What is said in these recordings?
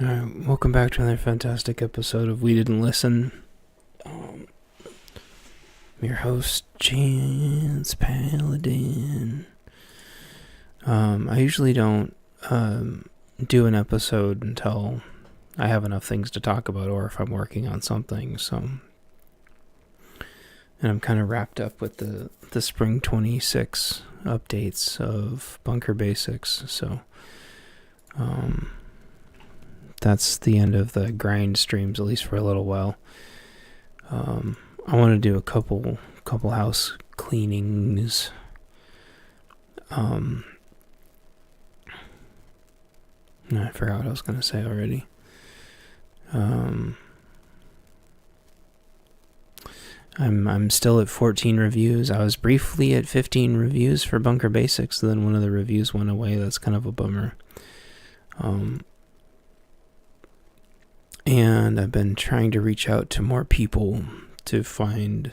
Alright, welcome back to another fantastic episode of We Didn't Listen. I'm your host, Chance Paladin. I usually don't do an episode until I have enough things to talk about or if I'm working on something, and I'm kind of wrapped up with the Spring 26 updates of Bunker Basics, so that's the end of the grind streams, at least for a little while. I want to do a couple house cleanings. I forgot what I was going to say already. I'm still at 14 reviews. I was briefly at 15 reviews for Bunker Basics, then one of the reviews went away. That's kind of a bummer. And I've been trying to reach out to more people to find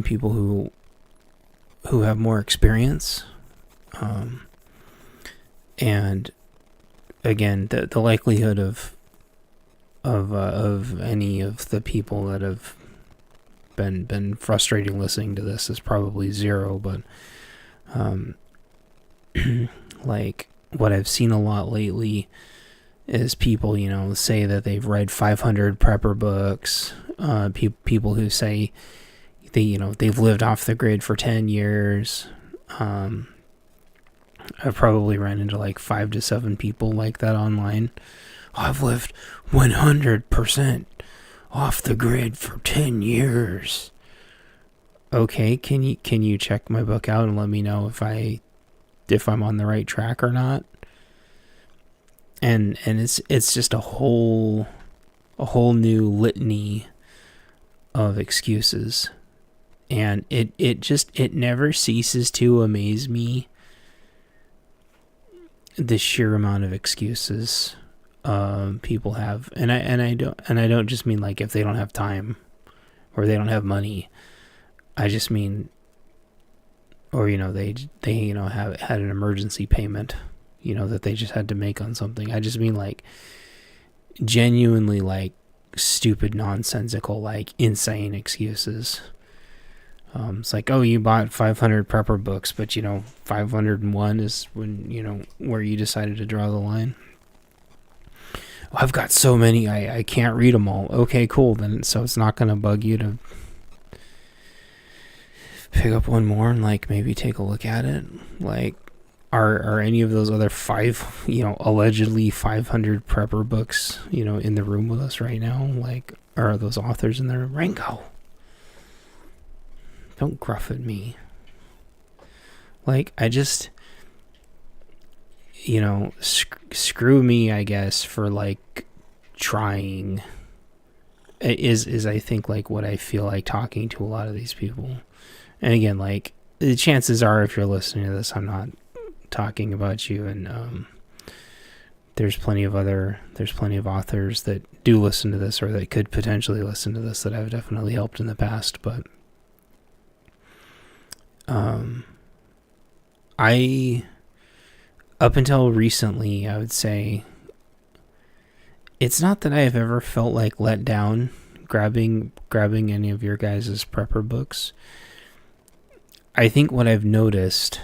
people who have more experience. And again, the likelihood of any of the people that have been frustrating listening to this is probably zero, but like what I've seen a lot lately is people, say that they've read 500 prepper books. People who say they've lived off the grid for 10 years. I've probably run into like 5 to 7 people like that online. I've lived 100% off the grid for 10 years. Okay, can you check my book out and let me know if I'm on the right track or not? And it's just a whole new litany of excuses, and it never ceases to amaze me, the sheer amount of excuses people have, and I don't just mean like if they don't have time or they don't have money. I just mean, or they have had an emergency payment, that they just had to make on something. I just mean like genuinely like stupid, nonsensical, like insane excuses. It's like, oh, you bought 500 prepper books, but 501 is when, where you decided to draw the line. Oh, I've got so many, I can't read them all. Okay, cool. Then, so it's not going to bug you to pick up one more and like maybe take a look at it. Like, Are any of those other allegedly 500 prepper books, in the room with us right now? Like, are those authors in there? Rango, don't gruff at me. Like, I just, screw me, I guess, for like trying. Is I think like what I feel like talking to a lot of these people. And again, like the chances are, if you're listening to this, I'm not talking about you, and there's plenty of authors that do listen to this or that could potentially listen to this that I've definitely helped in the past, but I up until recently, I would say it's not that I have ever felt like let down grabbing any of your guys' prepper books. I think what I've noticed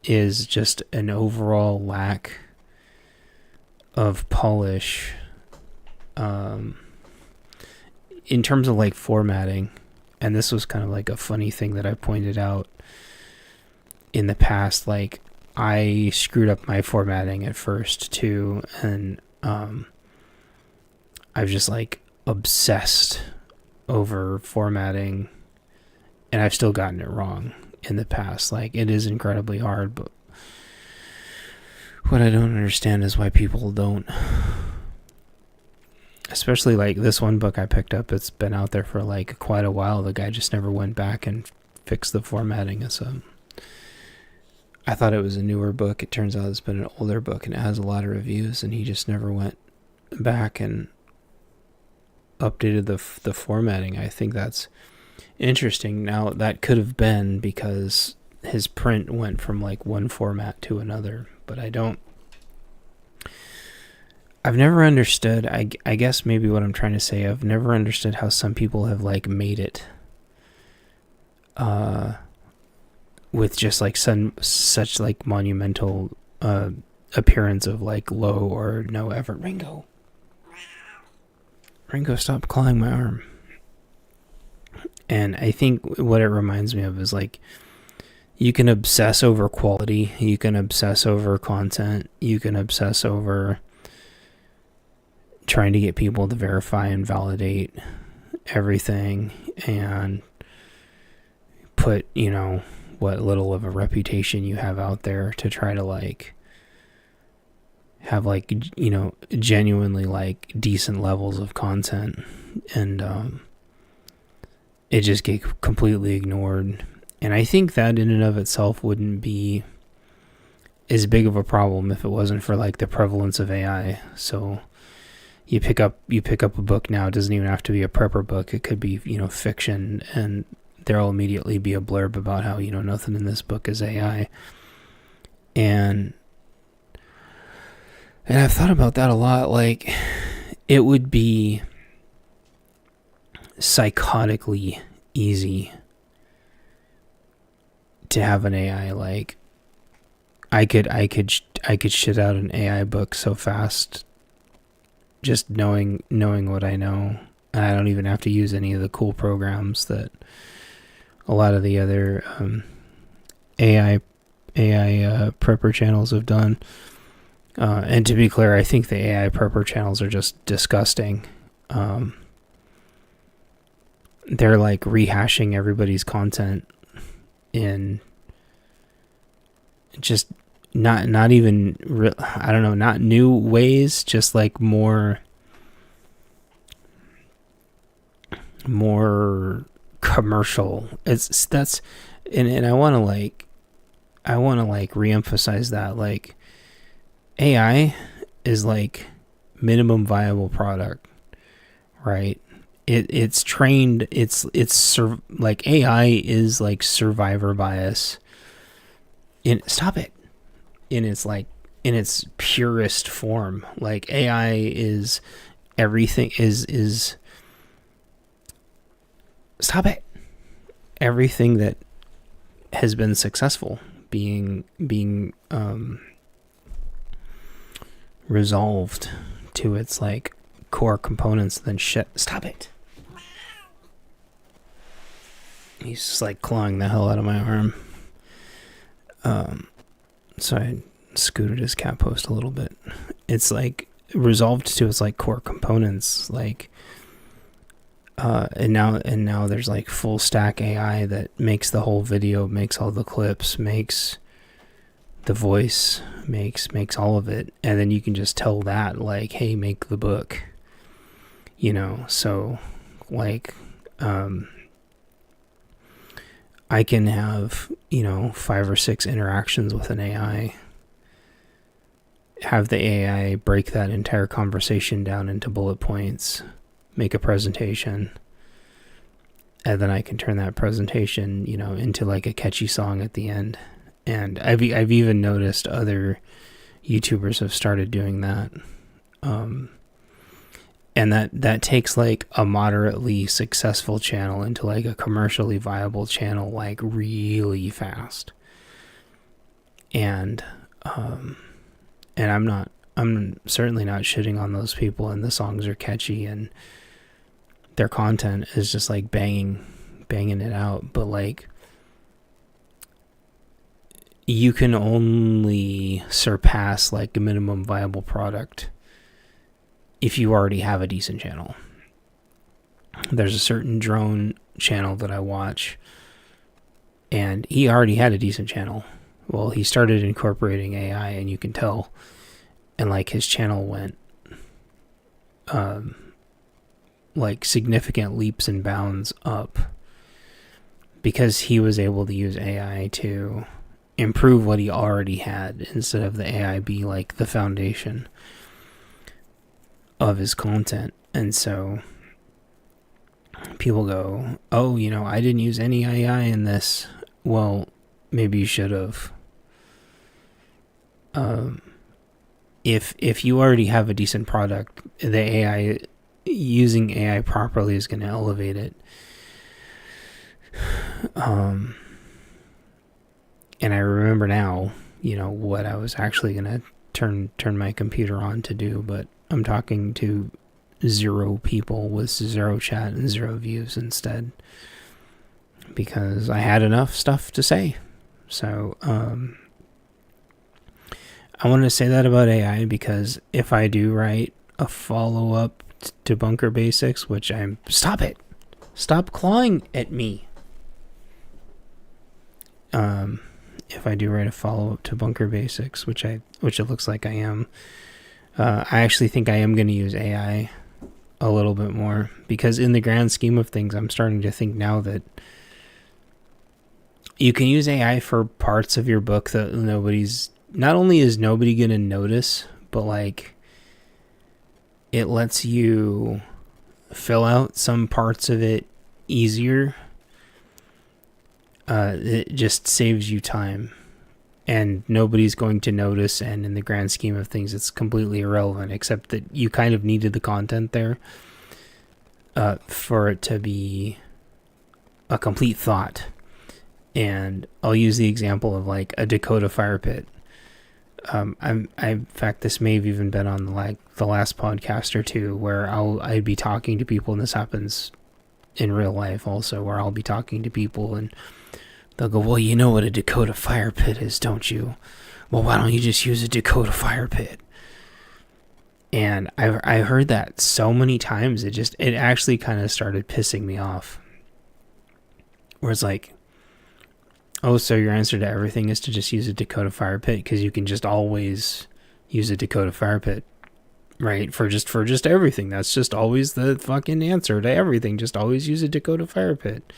is just an overall lack of polish in terms of like formatting. And this was kind of like a funny thing that I pointed out in the past. Like, I screwed up my formatting at first too, and I've just like obsessed over formatting, and I've still gotten it wrong in the past. Like, it is incredibly hard, but what I don't understand is why people don't, especially like this one book I picked up, it's been out there for like quite a while. The guy just never went back and fixed the formatting. I thought it was a newer book. It turns out it's been an older book, and it has a lot of reviews, and he just never went back and updated the formatting. I think that's interesting. Now, that could have been because his print went from like one format to another, but I've never understood, I guess maybe what I'm trying to say, I've never understood how some people have like made it with just like such like monumental appearance of like low or no effort. Ringo, stop clawing my arm. And I think what it reminds me of is like, you can obsess over quality, you can obsess over content, you can obsess over trying to get people to verify and validate everything, and put, what little of a reputation you have out there to try to like have like, genuinely like decent levels of content, and it just get completely ignored. And I think that in and of itself wouldn't be as big of a problem if it wasn't for like the prevalence of AI. So you pick up a book now, it doesn't even have to be a prepper book. It could be, fiction, and there'll immediately be a blurb about how, nothing in this book is AI. And I've thought about that a lot. Like, it would be psychotically easy to have an AI. Like, I could shit out an AI book so fast, just knowing what I know, and I don't even have to use any of the cool programs that a lot of the other AI prepper channels have done. And to be clear, I think the AI prepper channels are just disgusting. They're like rehashing everybody's content in just not even not new ways, just like more commercial. And I want to reemphasize that, like, AI is like minimum viable product, right? It's trained, like AI is like survivor bias in its purest form. Like, AI is everything is stop it. Everything that has been successful being resolved to its like core components, then shit. Stop it. He's just like clawing the hell out of my arm. So I scooted his cat post a little bit. It's like resolved to its like core components, like and now there's like full stack AI that makes the whole video, makes all the clips, makes the voice, makes all of it, and then you can just tell that, like, hey, make the book, so like I can have 5 or 6 interactions with an AI, have the AI break that entire conversation down into bullet points, make a presentation, and then I can turn that presentation into like a catchy song at the end. And I've even noticed other YouTubers have started doing that. And that takes like a moderately successful channel into like a commercially viable channel, like really fast. And I'm certainly not shitting on those people, and the songs are catchy and their content is just like banging it out. But like, you can only surpass like a minimum viable product if you already have a decent channel. there's a certain drone channel that I watch, and he already had a decent channel. Well, he started incorporating AI, and you can tell, and like his channel went like significant leaps and bounds up because he was able to use AI to improve what he already had instead of the AI be like the foundation of his content. And so people go, oh, I didn't use any AI in this. Well, maybe you should have. If you already have a decent product, the AI, using AI properly is going to elevate it. And I remember now, what I was actually going to turn my computer on to do, but I'm talking to 0 people with 0 chat and 0 views instead, because I had enough stuff to say. So, I want to say that about AI because if I do write a follow-up to Bunker Basics, which stop it! Stop clawing at me! If I do write a follow-up to Bunker Basics, which it looks like I am, I actually think I am going to use AI a little bit more, because in the grand scheme of things, I'm starting to think now that you can use AI for parts of your book that not only is nobody going to notice, but like it lets you fill out some parts of it easier. It just saves you time, and nobody's going to notice, and in the grand scheme of things it's completely irrelevant, except that you kind of needed the content there for it to be a complete thought. And I'll use the example of like a Dakota fire pit. In fact, this may have even been on the last podcast or two, where I'd be talking to people, and this happens in real life also, where I'll be talking to people and they'll go, well, you know what a Dakota fire pit is, don't you? Well, why don't you just use a Dakota fire pit? And I heard that so many times, it actually kind of started pissing me off. Where it's like, oh, so your answer to everything is to just use a Dakota fire pit because you can just always use a Dakota fire pit, right? For just everything. That's just always the fucking answer to everything. Just always use a Dakota fire pit.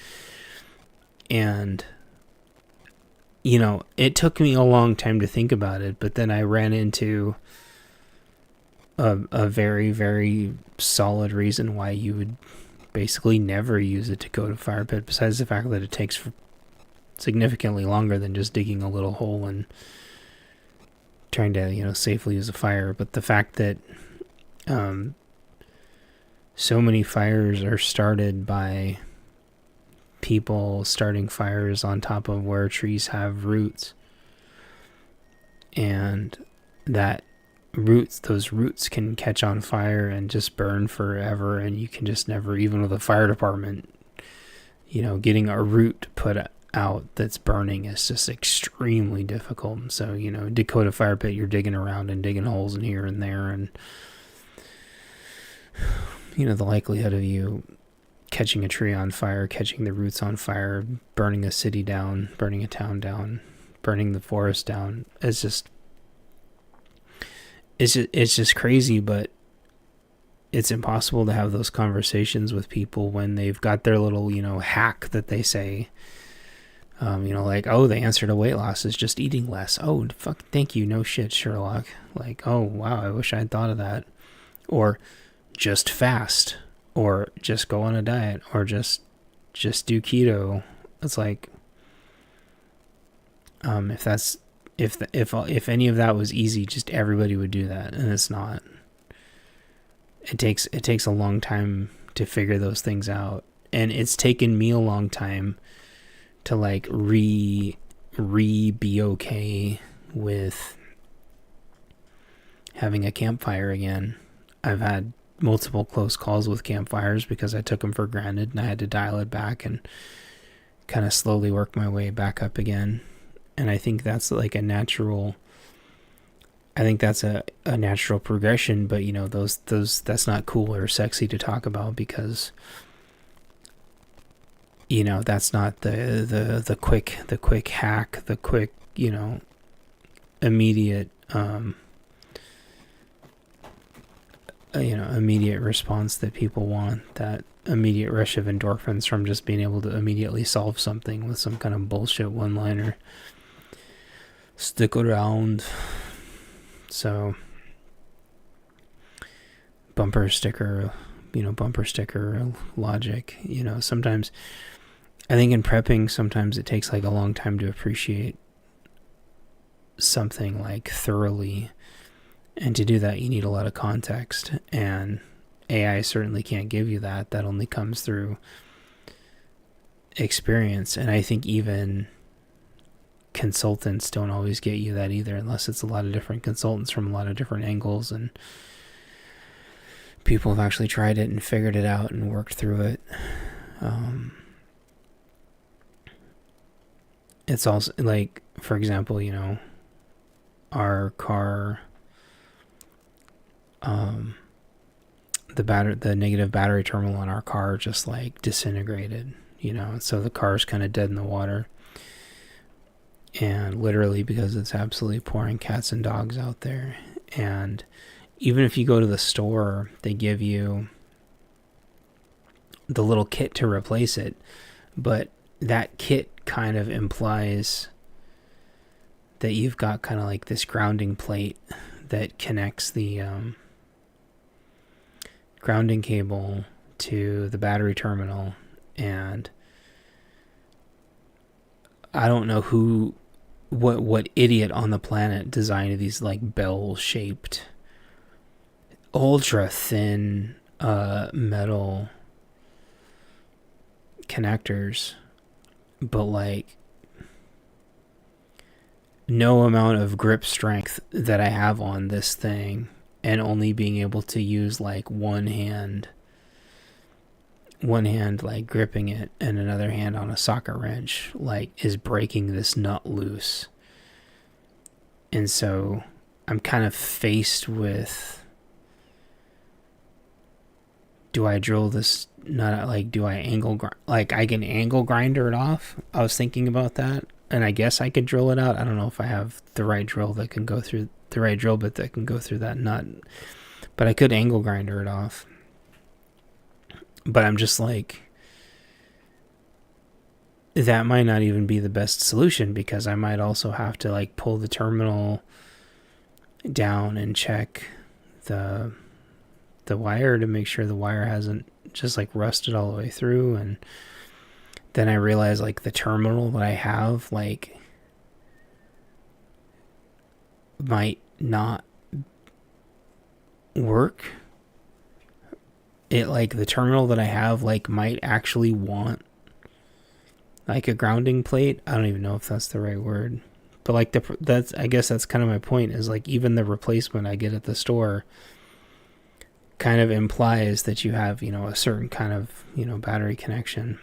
And it took me a long time to think about it, but then I ran into a very, very solid reason why you would basically never use a Dakota fire pit, besides the fact that it takes significantly longer than just digging a little hole and trying to safely use a fire. But the fact that so many fires are started by people starting fires on top of where trees have roots, and those roots can catch on fire and just burn forever, and you can just never, even with a fire department, getting a root put out that's burning is just extremely difficult. So Dakota fire pit, you're digging around and digging holes in here and there, and the likelihood of you catching a tree on fire, catching the roots on fire, burning a city down, burning a town down, burning the forest down, it's just crazy. But it's impossible to have those conversations with people when they've got their little hack that they say, like, oh, the answer to weight loss is just eating less. Oh, fuck, thank you, no shit, Sherlock. Like, oh wow, I wish I'd thought of that. Or just fast, or just go on a diet, or just do keto. It's like, if any of that was easy, just everybody would do that, and it's not. It takes a long time to figure those things out, and it's taken me a long time to like be okay with having a campfire again. I've had multiple close calls with campfires because I took them for granted, and I had to dial it back and kind of slowly work my way back up again. And I think that's like a natural progression, but those that's not cool or sexy to talk about, because that's not the quick hack, the quick, immediate immediate response that people want, that immediate rush of endorphins from just being able to immediately solve something with some kind of bullshit one-liner. Stick around. So bumper sticker logic. Sometimes I think in prepping, sometimes it takes like a long time to appreciate something like thoroughly, and to do that you need a lot of context, and AI certainly can't give you that. That only comes through experience, and I think even consultants don't always get you that either, unless it's a lot of different consultants from a lot of different angles, and people have actually tried it and figured it out and worked through it. It's also like, for example, our car, the negative battery terminal in our car just like disintegrated, so the car's kind of dead in the water, and literally because it's absolutely pouring cats and dogs out there. And even if you go to the store, they give you the little kit to replace it, but that kit kind of implies that you've got kind of like this grounding plate that connects the grounding cable to the battery terminal. And I don't know what idiot on the planet designed these like bell-shaped, ultra thin metal connectors, but like no amount of grip strength that I have on this thing, and only being able to use like one hand like gripping it and another hand on a socket wrench, like, is breaking this nut loose. And so I'm kind of faced with, do I drill this nut, like, do I I can angle grinder it off? I was thinking about that, and I guess I could drill it out. I don't know if I have the right drill that can go through the right drill bit that can go through that nut, but I could angle grinder it off. But I'm just like, that might not even be the best solution, because I might also have to like pull the terminal down and check the wire to make sure the wire hasn't just like rusted all the way through. And then I realize like the terminal that I have like might not work. It like the terminal that I have like might actually want like a grounding plate. I don't even know if that's the right word, but like I guess that's kind of my point, is like even the replacement I get at the store kind of implies that you have, a certain kind of, battery connection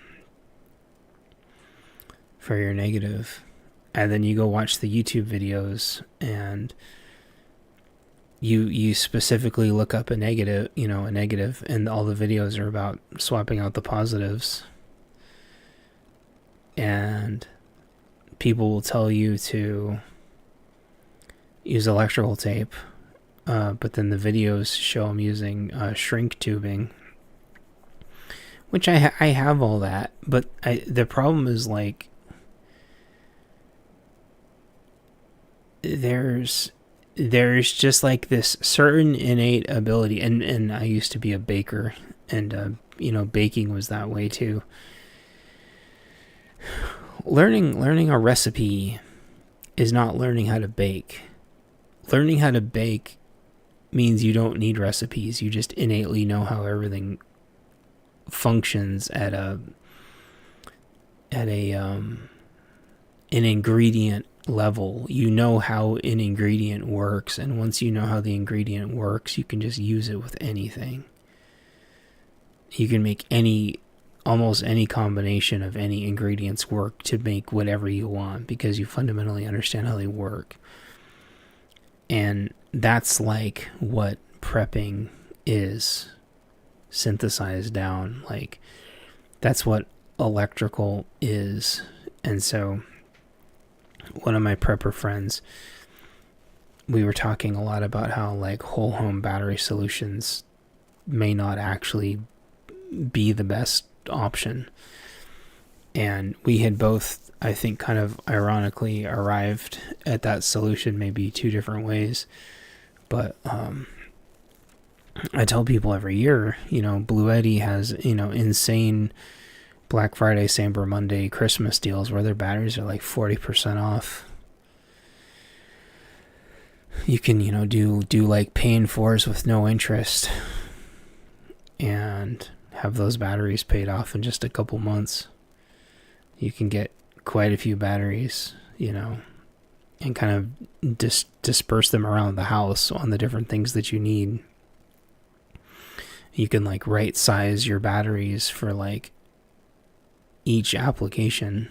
for your negative. And then you go watch the YouTube videos, and you specifically look up a negative, and all the videos are about swapping out the positives. And people will tell you to use electrical tape, but then the videos show them using shrink tubing, which I have all that, but the problem is like there's just like this certain innate ability, and I used to be a baker, and baking was that way too. Learning a recipe is not learning how to bake. Learning how to bake means you don't need recipes. You just innately know how everything functions at an ingredient level. You know how an ingredient works, and once you know how the ingredient works, you can just use it with anything. You can make almost any combination of any ingredients work to make whatever you want, because you fundamentally understand how they work. And that's like what prepping is synthesized down. Like, that's what electrical is. And so one of my prepper friends, we were talking a lot about how like whole home battery solutions may not actually be the best option. And we had both, I think, kind of ironically arrived at that solution, maybe two different ways. But I tell people every year, Bluetti has, insane Black Friday, Cyber Monday, Christmas deals where their batteries are like 40% off. You can, do like pay in fours with no interest and have those batteries paid off in just a couple months. You can get quite a few batteries, and kind of disperse them around the house on the different things that you need. You can like right size your batteries for like each application.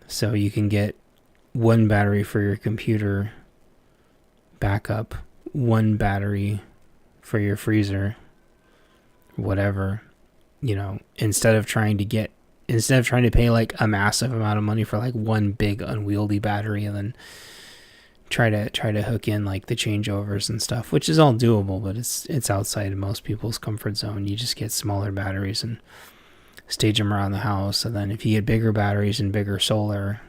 So you can get one battery for your computer backup, one battery for your freezer, whatever, instead of trying to pay like a massive amount of money for like one big unwieldy battery and then try to hook in like the changeovers and stuff, which is all doable, but it's outside of most people's comfort zone. You just get smaller batteries and stage them around the house. And then if you get bigger batteries and bigger solar,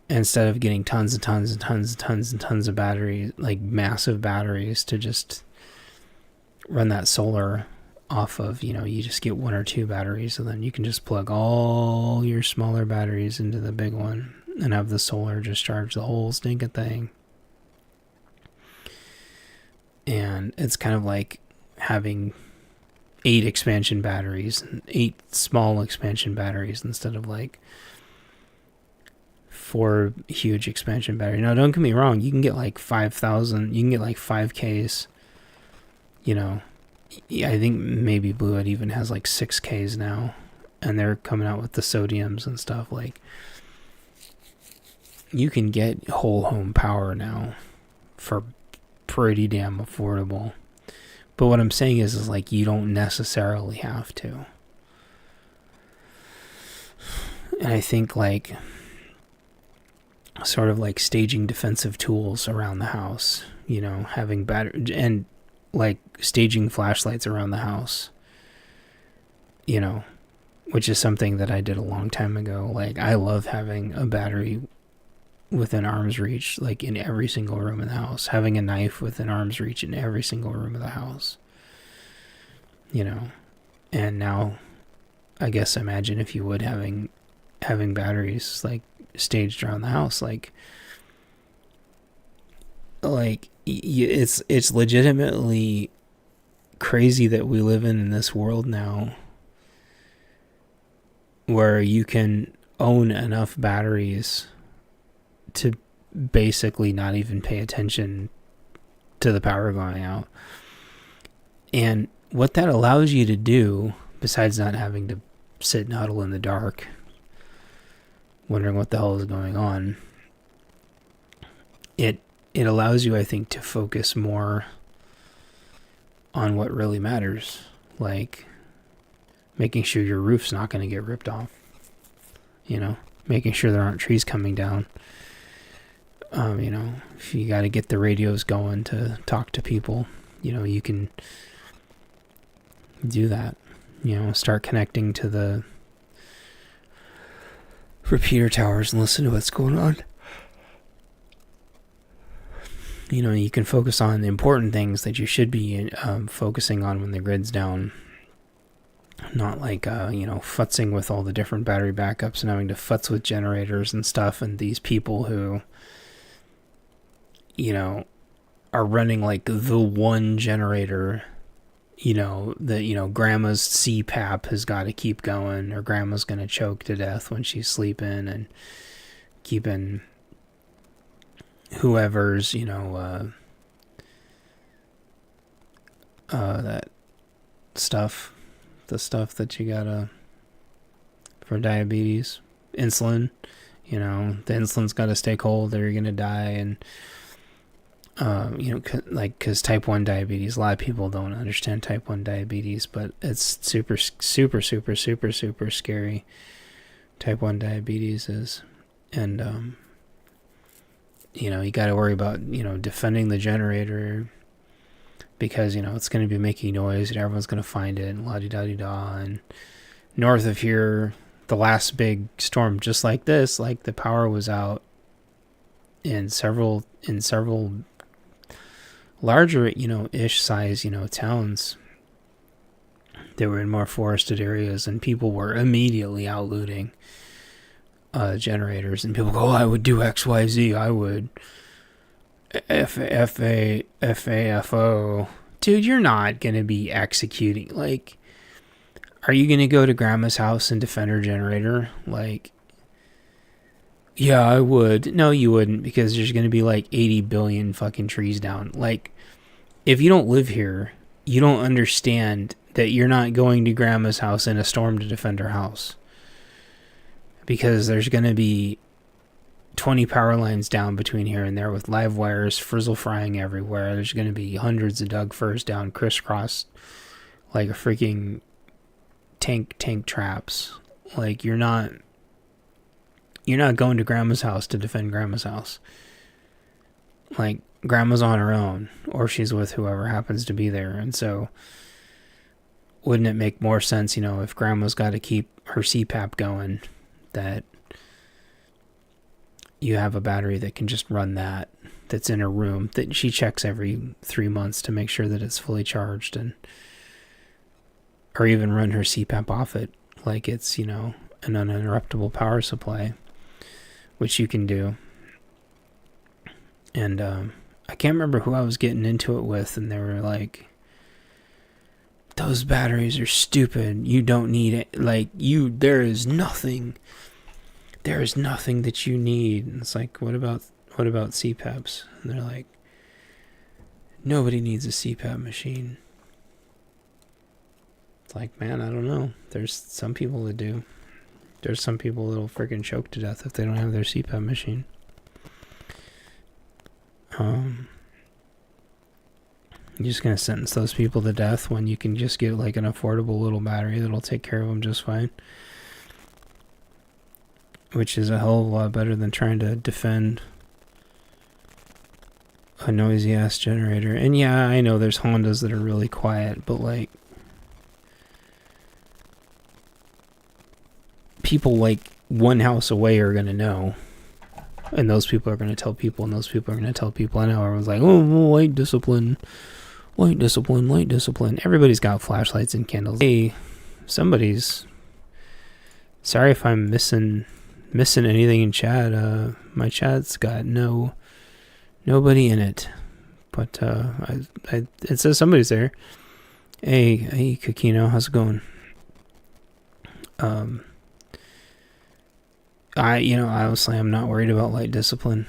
instead of getting tons and tons and tons and tons and tons of batteries, like massive batteries to just run that solar off of, you just get one or two batteries, and then you can just plug all your smaller batteries into the big one and have the solar just charge the whole stinking thing. And it's kind of like having 8 expansion batteries and 8 small expansion batteries instead of like 4 huge expansion batteries. Now, don't get me wrong, you can get like 5,000, you can get like 5Ks, I think maybe Bluehead even has like 6Ks now, and they're coming out with the sodiums and stuff. Like, you can get whole home power now for pretty damn affordable. But what I'm saying is like, you don't necessarily have to. And I think like sort of like staging defensive tools around the house, having battery and like staging flashlights around the house, which is something that I did a long time ago. Like, I love having a battery within arm's reach, like in every single room in the house, having a knife within arm's reach in every single room of the house, and now I guess imagine if you would having batteries like staged around the house, like it's legitimately crazy that we live in this world now where you can own enough batteries to basically not even pay attention to the power going out. And what that allows you to do, besides not having to sit and huddle in the dark wondering what the hell is going on, it allows you, I think, to focus more on what really matters, like making sure your roof's not going to get ripped off, making sure there aren't trees coming down. If you got to get the radios going to talk to people, you can do that. Start connecting to the repeater towers and listen to what's going on. You can focus on the important things that you should be focusing on when the grid's down. Not like, futzing with all the different battery backups and having to futz with generators and stuff, and these people who, are running like the one generator, grandma's CPAP has got to keep going, or grandma's going to choke to death when she's sleeping, and keeping whoever's, that stuff, the stuff that you gotta, for diabetes, insulin, the insulin's gotta stay cold or you're gonna die, and Because type 1 diabetes, a lot of people don't understand type 1 diabetes, but it's super, super, super, super, super scary. Type 1 diabetes is. And, you got to worry about, defending the generator because, it's going to be making noise and everyone's going to find it and la-di-da-di-da. And north of here, the last big storm just like this, like the power was out in several larger, ish size, towns. They were in more forested areas and people were immediately out looting generators, and people go, oh, I would do XYZ, I would FAFO. Dude, you're not going to be executing. Like, are you going to go to grandma's house and defend her generator? Like, yeah, I would. No, you wouldn't, because there's going to be like 80 billion fucking trees down. Like, if you don't live here, you don't understand that you're not going to grandma's house in a storm to defend her house. Because there's going to be 20 power lines down between here and there with live wires frizzle frying everywhere. There's going to be hundreds of Doug firs down crisscross like a freaking tank traps. Like, you're not going to grandma's house to defend grandma's house. Like, grandma's on her own, or she's with whoever happens to be there. And so wouldn't it make more sense, if grandma's got to keep her CPAP going, that you have a battery that can just run that's in her room, that she checks every 3 months to make sure that it's fully charged, or even run her CPAP off it like it's, an uninterruptible power supply, which you can do. And I can't remember who I was getting into it with, and they were like, those batteries are stupid. You don't need it. Like, there is nothing that you need. And it's like, what about CPAPs? And they're like, nobody needs a CPAP machine. It's like, man, I don't know. There's some people that do. There's some people that'll freaking choke to death if they don't have their CPAP machine. You're just going to sentence those people to death when you can just get like an affordable little battery that'll take care of them just fine. Which is a hell of a lot better than trying to defend a noisy ass generator. And yeah, I know there's Hondas that are really quiet, but like, people like one house away are going to know. And those people are going to tell people, and those people are going to tell people. I know everyone's like, oh, light discipline. Everybody's got flashlights and candles. Hey, somebody's... Sorry if I'm missing anything in chat. My chat's got nobody in it. But it says somebody's there. Hey, Kakino, how's it going? Honestly, I'm not worried about light discipline.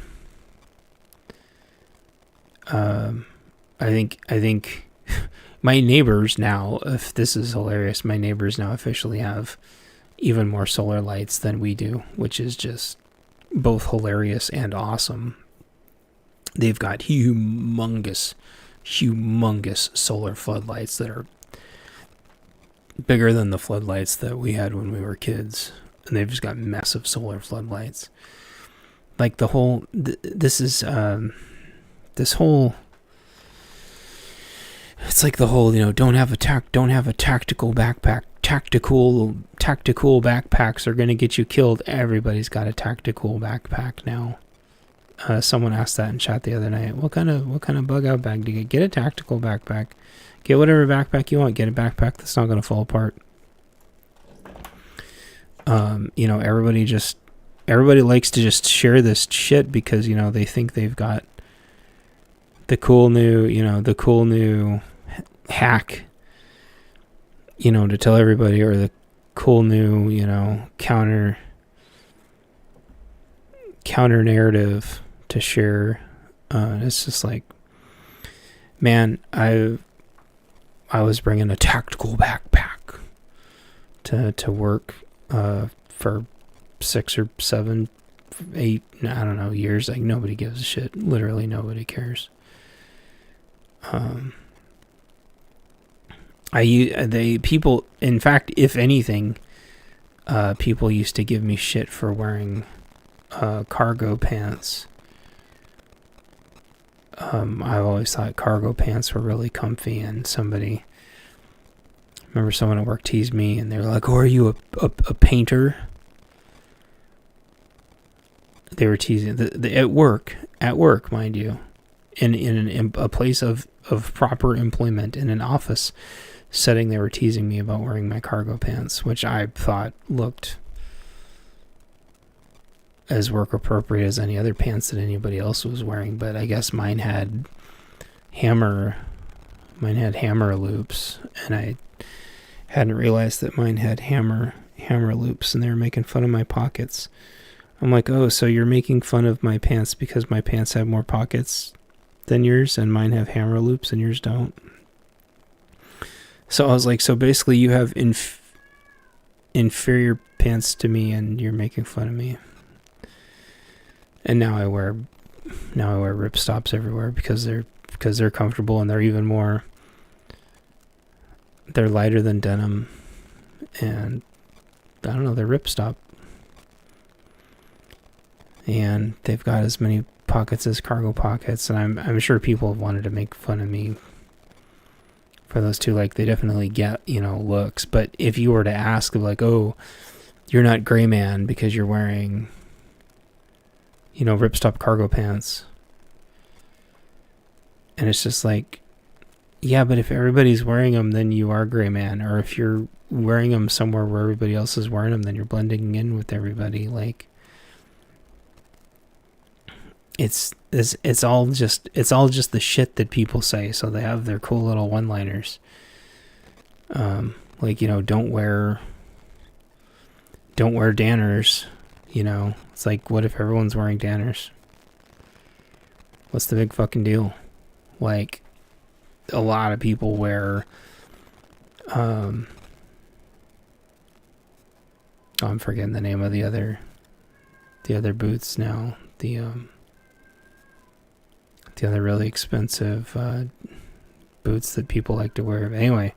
I think my neighbors now, if this is hilarious, my neighbors now officially have even more solar lights than we do, which is just both hilarious and awesome. They've got humongous solar floodlights that are bigger than the floodlights that we had when we were kids. And they've just got massive solar floodlights. Like the whole, it's like the whole, don't have a tactical backpack. Tactical backpacks are going to get you killed. Everybody's got a tactical backpack now. Someone asked that in chat the other night. What kind of bug out bag do you get? Get a tactical backpack. Get whatever backpack you want. Get a backpack that's not going to fall apart. Everybody likes to just share this shit because, they think they've got the cool new hack, to tell everybody, or the cool new, counter narrative to share. It's just like, man, I was bringing a tactical backpack to work for 6 or 7, 8, I don't know, years. Like, nobody gives a shit. Literally nobody cares. People, in fact, if anything, people used to give me shit for wearing cargo pants. I've always thought cargo pants were really comfy, and remember someone at work teased me, and they were like, "Oh, are you a painter?" They were teasing at work, mind you, in a place of proper employment, in an office setting. They were teasing me about wearing my cargo pants, which I thought looked as work appropriate as any other pants that anybody else was wearing. But I guess mine had hammer loops, and I hadn't realized that mine had hammer loops, and they were making fun of my pockets. I'm like, oh, so you're making fun of my pants because my pants have more pockets than yours, and mine have hammer loops and yours don't? So I was like, so basically you have inferior pants to me, and you're making fun of me. And now I wear ripstops everywhere because they're comfortable, and they're even more. They're lighter than denim, and I don't know, they're ripstop. And they've got as many pockets as cargo pockets, and I'm sure people have wanted to make fun of me for those two. Like, they definitely get, looks. But if you were to ask, like, oh, you're not gray man because you're wearing, ripstop cargo pants, and it's just like, yeah, but if everybody's wearing them, then you are gray man. Or if you're wearing them somewhere where everybody else is wearing them, then you're blending in with everybody. Like, it's all just the shit that people say. So they have their cool little one-liners. Like, don't wear Danners. It's like, what if everyone's wearing Danners? What's the big fucking deal? Like, a lot of people wear I'm forgetting the name of the other boots now. The other really expensive boots that people like to wear. But anyway,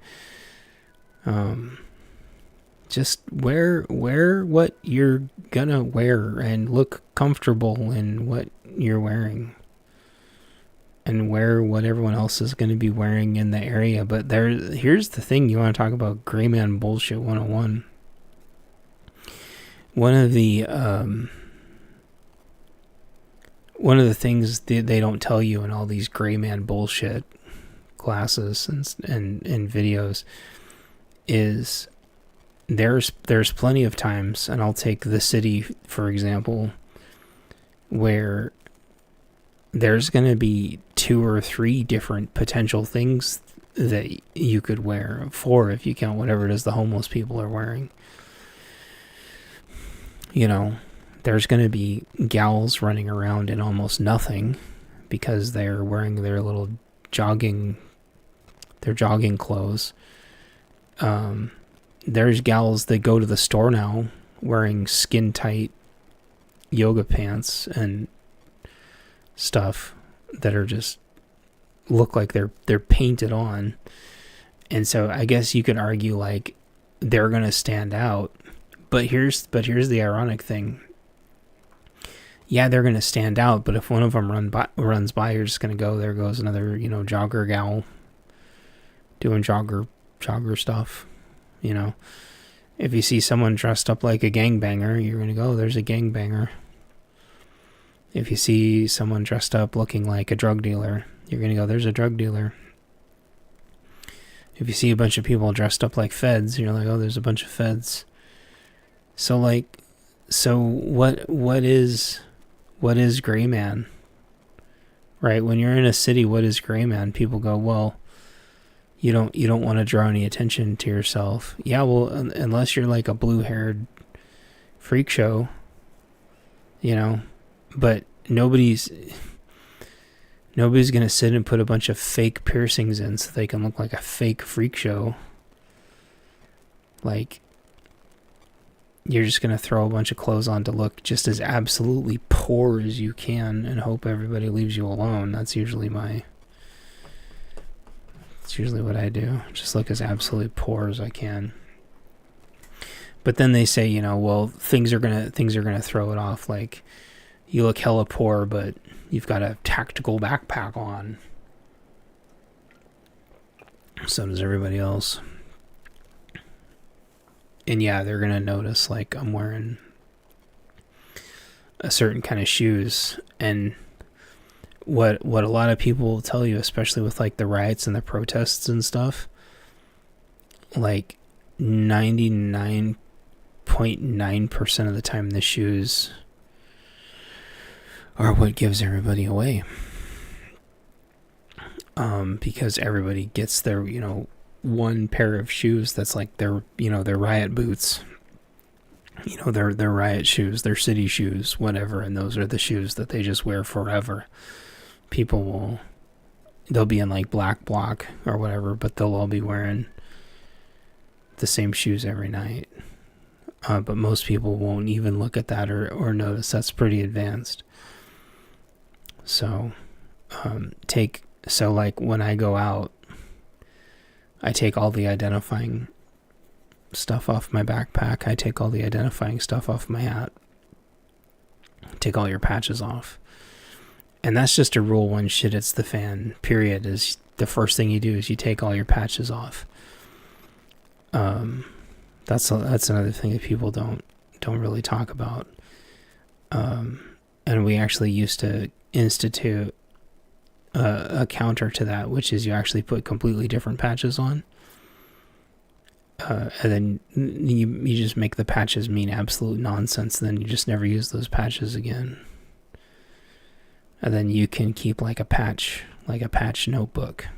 just wear what you're gonna wear and look comfortable in what you're wearing, and wear what everyone else is going to be wearing in the area. But here's the thing: you want to talk about gray man bullshit 101. One of the things they don't tell you in all these gray man bullshit classes and videos is there's plenty of times, and I'll take the city for example, where there's going to be 2 or 3 different potential things that you could wear, 4 if you count whatever it is the homeless people are wearing. There's going to be gals running around in almost nothing because they're wearing their little jogging clothes. There's gals that go to the store now wearing skin tight yoga pants and stuff that are just look like they're painted on. And so I guess you could argue like they're going to stand out. But here's the ironic thing. Yeah, they're going to stand out, but if one of them runs by, you're just going to go, there goes another, jogger gal doing jogger stuff. If you see someone dressed up like a gangbanger, you're going to go, there's a gangbanger. If you see someone dressed up looking like a drug dealer, you're going to go, there's a drug dealer. If you see a bunch of people dressed up like feds, you're like, oh, there's a bunch of feds. So what is gray man? Right? When you're in a city, what is gray man? People go, well, you don't want to draw any attention to yourself. Yeah, well, unless you're like a blue-haired freak show, but nobody's going to sit and put a bunch of fake piercings in so they can look like a fake freak show. Like, you're just going to throw a bunch of clothes on to look just as absolutely poor as you can and hope everybody leaves you alone. That's usually my It's usually what I do. Just look as absolutely poor as I can. But then they say, well, things are gonna throw it off. Like, you look hella poor, but you've got a tactical backpack on. So does everybody else. And yeah, they're gonna notice, like, I'm wearing a certain kind of shoes. And what a lot of people will tell you, especially with like the riots and the protests and stuff, like 99.9% of the time, the shoes are what gives everybody away. Because everybody gets their, one pair of shoes that's like their riot boots, their riot shoes, their city shoes, whatever, and those are the shoes that they just wear forever. They'll be in like black block or whatever, but they'll all be wearing the same shoes every night. But most people won't even look at that or notice. That's pretty advanced. So, like when I go out, I take all the identifying stuff off my backpack. I take all the identifying stuff off my hat. Take all your patches off. And that's just a rule when shit hits the fan, period. Is the first thing you do is you take all your patches off. That's another thing that people don't really talk about. And we actually used to institute a counter to that, which is you actually put completely different patches on. And then you just make the patches mean absolute nonsense. Then you just never use those patches again. And then you can keep like a patch notebook.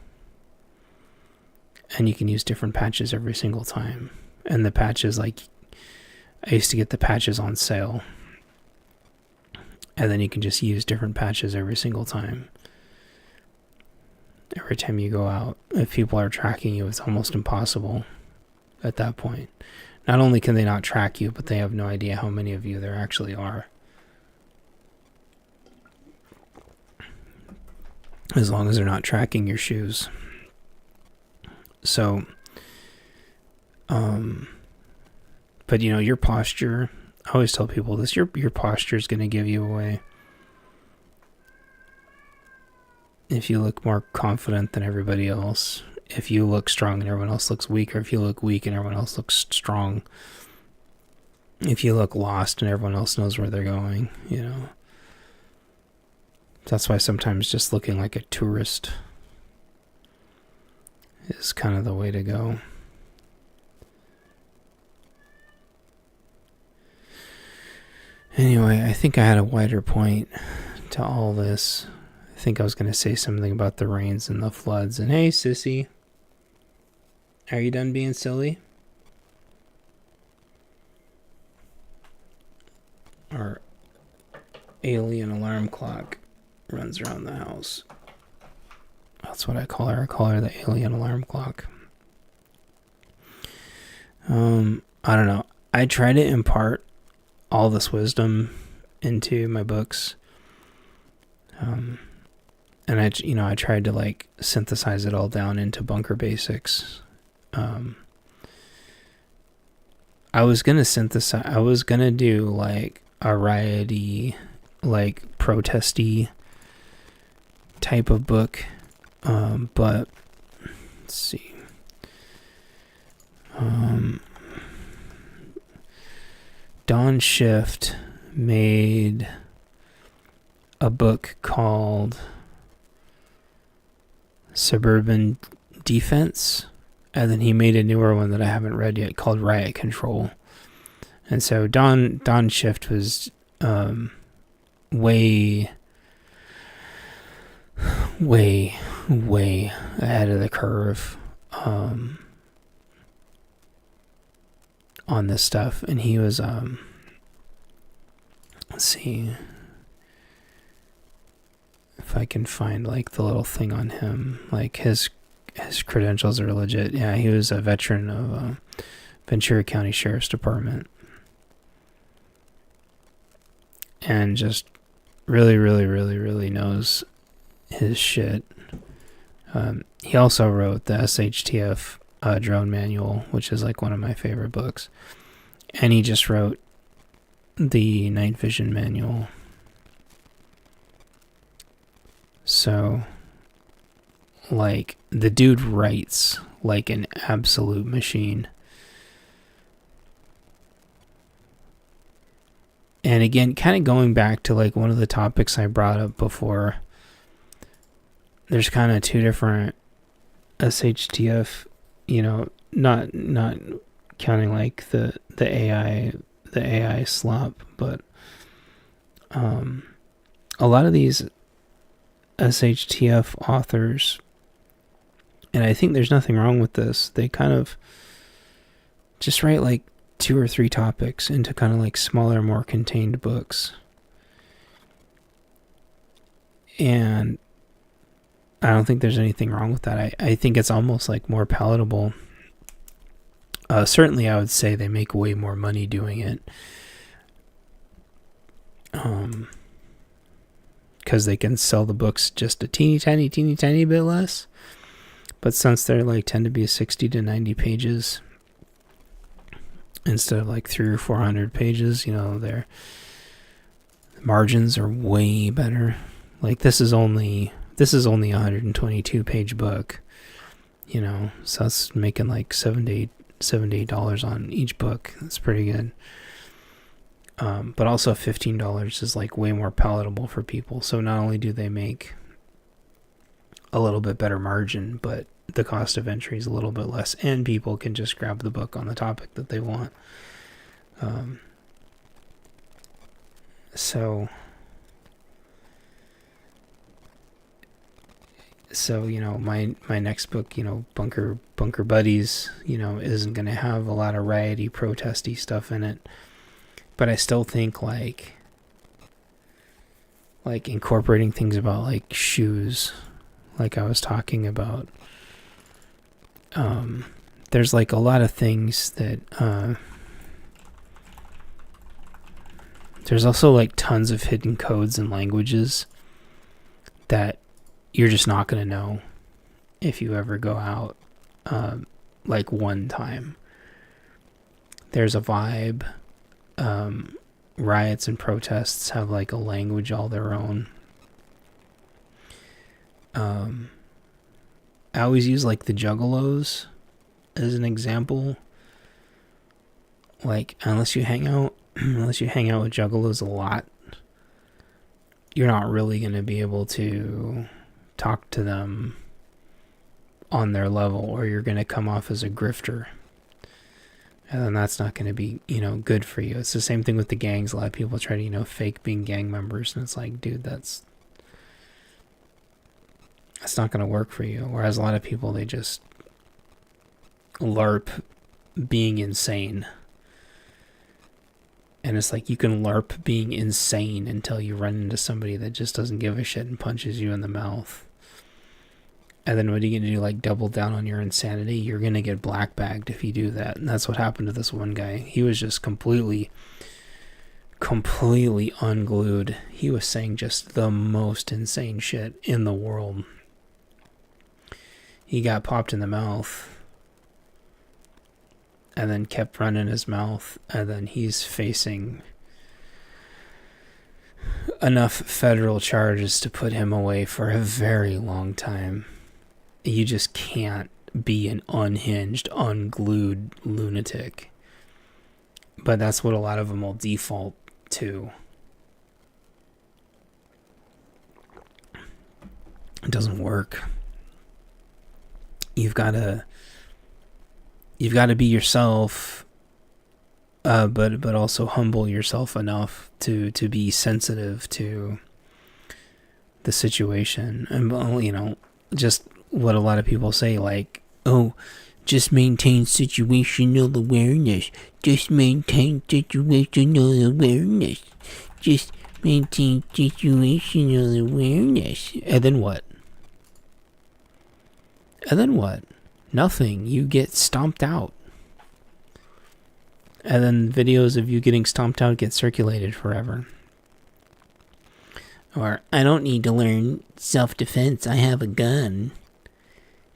And you can use different patches every single time. And the patches, like, I used to get the patches on sale. And then you can just use different patches every single time. Every time you go out. If people are tracking you, it's almost impossible at that point. Not only can they not track you, but they have no idea how many of you there actually are. As long as they're not tracking your shoes. So, but your posture, I always tell people this, your posture is going to give you away. If you look more confident than everybody else, if you look strong and everyone else looks weak, or if you look weak and everyone else looks strong, if you look lost and everyone else knows where they're going, That's why sometimes just looking like a tourist is kind of the way to go. Anyway, I think I had a wider point to all this. I think I was going to say something about the rains and the floods. And hey, sissy, are you done being silly? Our alien alarm clock runs around the house. That's what I call her. I call her the alien alarm clock. I don't know. I try to impart all this wisdom into my books. And I tried to like synthesize it all down into bunker basics. I was going to do like a rioty, like protesty type of book. But let's see. Don Shift made a book called Suburban Defense, and then he made a newer one that I haven't read yet called Riot Control. And so Don Shift was way ahead of the curve on this stuff, and he was let's see if I can find like the little thing on him, like his credentials are legit. Yeah, he was a veteran of Ventura County Sheriff's Department, and just really knows his shit. He also wrote the SHTF drone manual, which is like one of my favorite books. And he just wrote the night vision manual. So, like, the dude writes like an absolute machine. And again, kind of going back to like one of the topics I brought up before, there's kind of two different SHTF, you know, not counting like the AI slop, but a lot of these SHTF authors, and I think there's nothing wrong with this, they kind of just write like 2 or 3 topics into kind of like smaller, more contained books. And I don't think there's anything wrong with that. I think it's almost like more palatable. Certainly I would say they make way more money doing it. Because they can sell the books just a teeny tiny bit less. But since they're like tend to be 60 to 90 pages instead of like 300 or 400 pages, you know, their margins are way better. Like this is only a 122 page book, you know, so that's making like $78 on each book. That's pretty good. But also $15 is like way more palatable for people. So not only do they make a little bit better margin, but the cost of entry is a little bit less, and people can just grab the book on the topic that they want. So you know, my next book, you know, Bunker Buddies, you know, isn't going to have a lot of rioty, protesty stuff in it, but I still think like incorporating things about like shoes, like I was talking about. There's like a lot of things that there's also like tons of hidden codes and languages that you're just not going to know if you ever go out like one time. There's a vibe. Riots and protests have like a language all their own. I always use like the Juggalos as an example. Like unless you hang out with Juggalos a lot, you're not really going to be able to talk to them on their level, or you're going to come off as a grifter. And then that's not going to be, you know, good for you. It's the same thing with the gangs. A lot of people try to, you know, fake being gang members, and it's like, dude, that's not going to work for you. Whereas a lot of people, they just LARP being insane. And it's like you can LARP being insane until you run into somebody that just doesn't give a shit and punches you in the mouth. And then what are you going to do? Like double down on your insanity? You're going to get black bagged if you do that. And that's what happened to this one guy. He was just completely unglued. He was saying just the most insane shit in the world. He got popped in the mouth and then kept running his mouth, and then he's facing enough federal charges to put him away for a very long time. You just can't be an unhinged, unglued lunatic. But that's what a lot of them will default to. It doesn't work. You've got to be yourself, but also humble yourself enough to be sensitive to the situation. And, you know, just what a lot of people say, like, oh, just maintain situational awareness. Just maintain situational awareness. Just maintain situational awareness. And then what? Nothing. You get stomped out. And then videos of you getting stomped out get circulated forever. Or, I don't need to learn self-defense. I have a gun.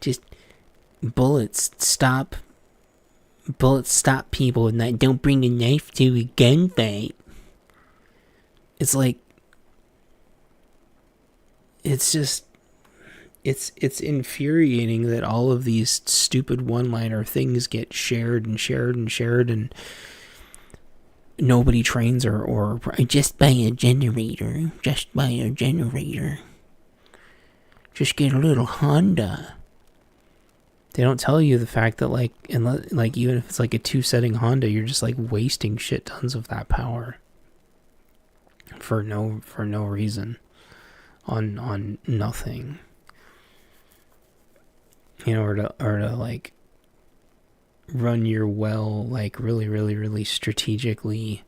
just bullets stop people and don't bring a knife to a gunfight. It's like, it's just, it's infuriating that all of these stupid one-liner things get shared and nobody trains or just buy a generator. Just get a little Honda. They don't tell you the fact that even if it's like a 2-setting Honda, you're just like wasting shit tons of that power for no reason on nothing. Or to like run your well like really strategically,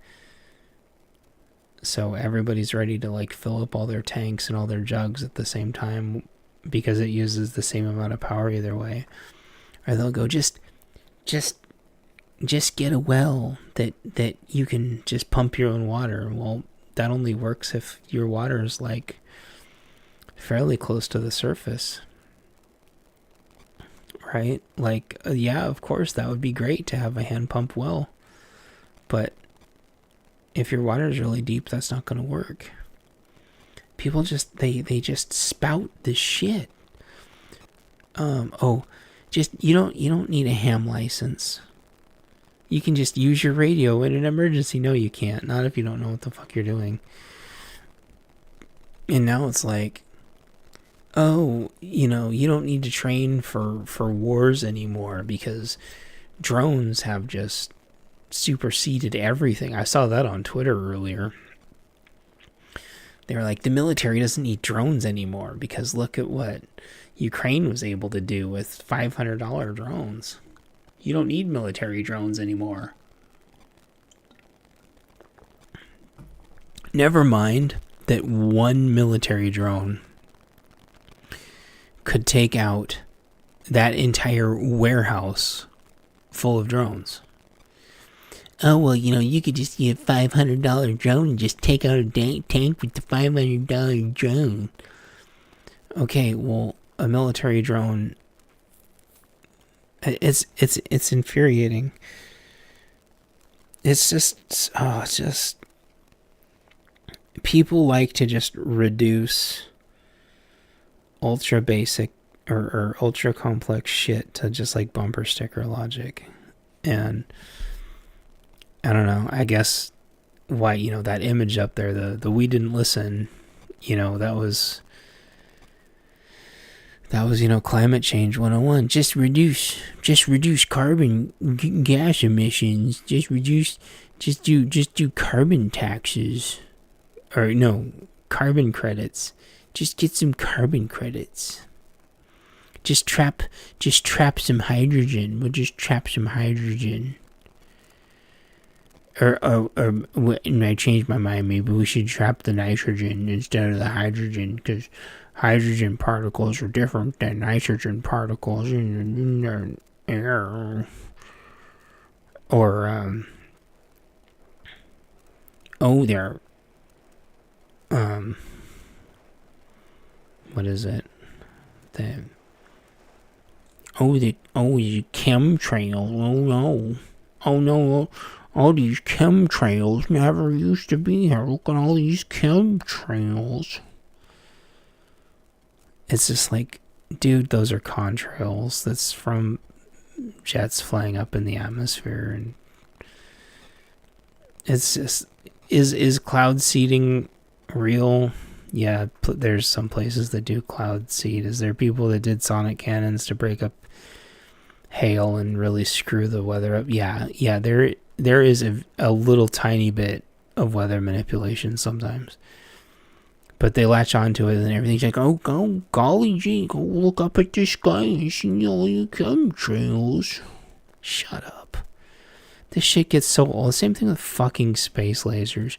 so everybody's ready to like fill up all their tanks and all their jugs at the same time, because it uses the same amount of power either way. Or they'll go, just get a well that you can just pump your own water. Well, that only works if your water is like fairly close to the surface, right? Like, yeah, of course that would be great to have a hand pump well, but if your water is really deep, that's not going to work. People just they just spout this shit. You don't need a ham license. You can just use your radio in an emergency. No, you can't. Not if you don't know what the fuck you're doing. And now it's like, you don't need to train for wars anymore because drones have just superseded everything. I saw that on Twitter earlier. They were like, the military doesn't need drones anymore because look at what Ukraine was able to do with $500 drones. You don't need military drones anymore. Never mind that one military drone could take out that entire warehouse full of drones. Oh, well, you could just get a $500 drone and just take out a tank with the $500 drone. Okay, well, a military drone, it's infuriating. It's just people like to just reduce ultra basic or ultra complex shit to just like bumper sticker logic. And I don't know, I guess why, that image up there, the we didn't listen, that was climate change 101. Just reduce carbon gas emissions. Just do carbon taxes. Or no, carbon credits. Just get some carbon credits. Just trap some hydrogen. We'll just trap some hydrogen. Or I changed my mind. Maybe we should trap the nitrogen instead of the hydrogen, because hydrogen particles are different than nitrogen particles in air. Or what is it? The chemtrails. Oh no. All these chemtrails never used to be here. Look at all these chemtrails. It's just like, dude, those are contrails. That's from jets flying up in the atmosphere. And it's just, is cloud seeding real? Yeah, there's some places that do cloud seed. Is there people that did sonic cannons to break up hail and really screw the weather up? Yeah, there is a little tiny bit of weather manipulation sometimes. But they latch onto it and everything's like, oh golly gee, go look up at the sky and see all your chemtrails. Shut up. This shit gets so old. Same thing with fucking space lasers.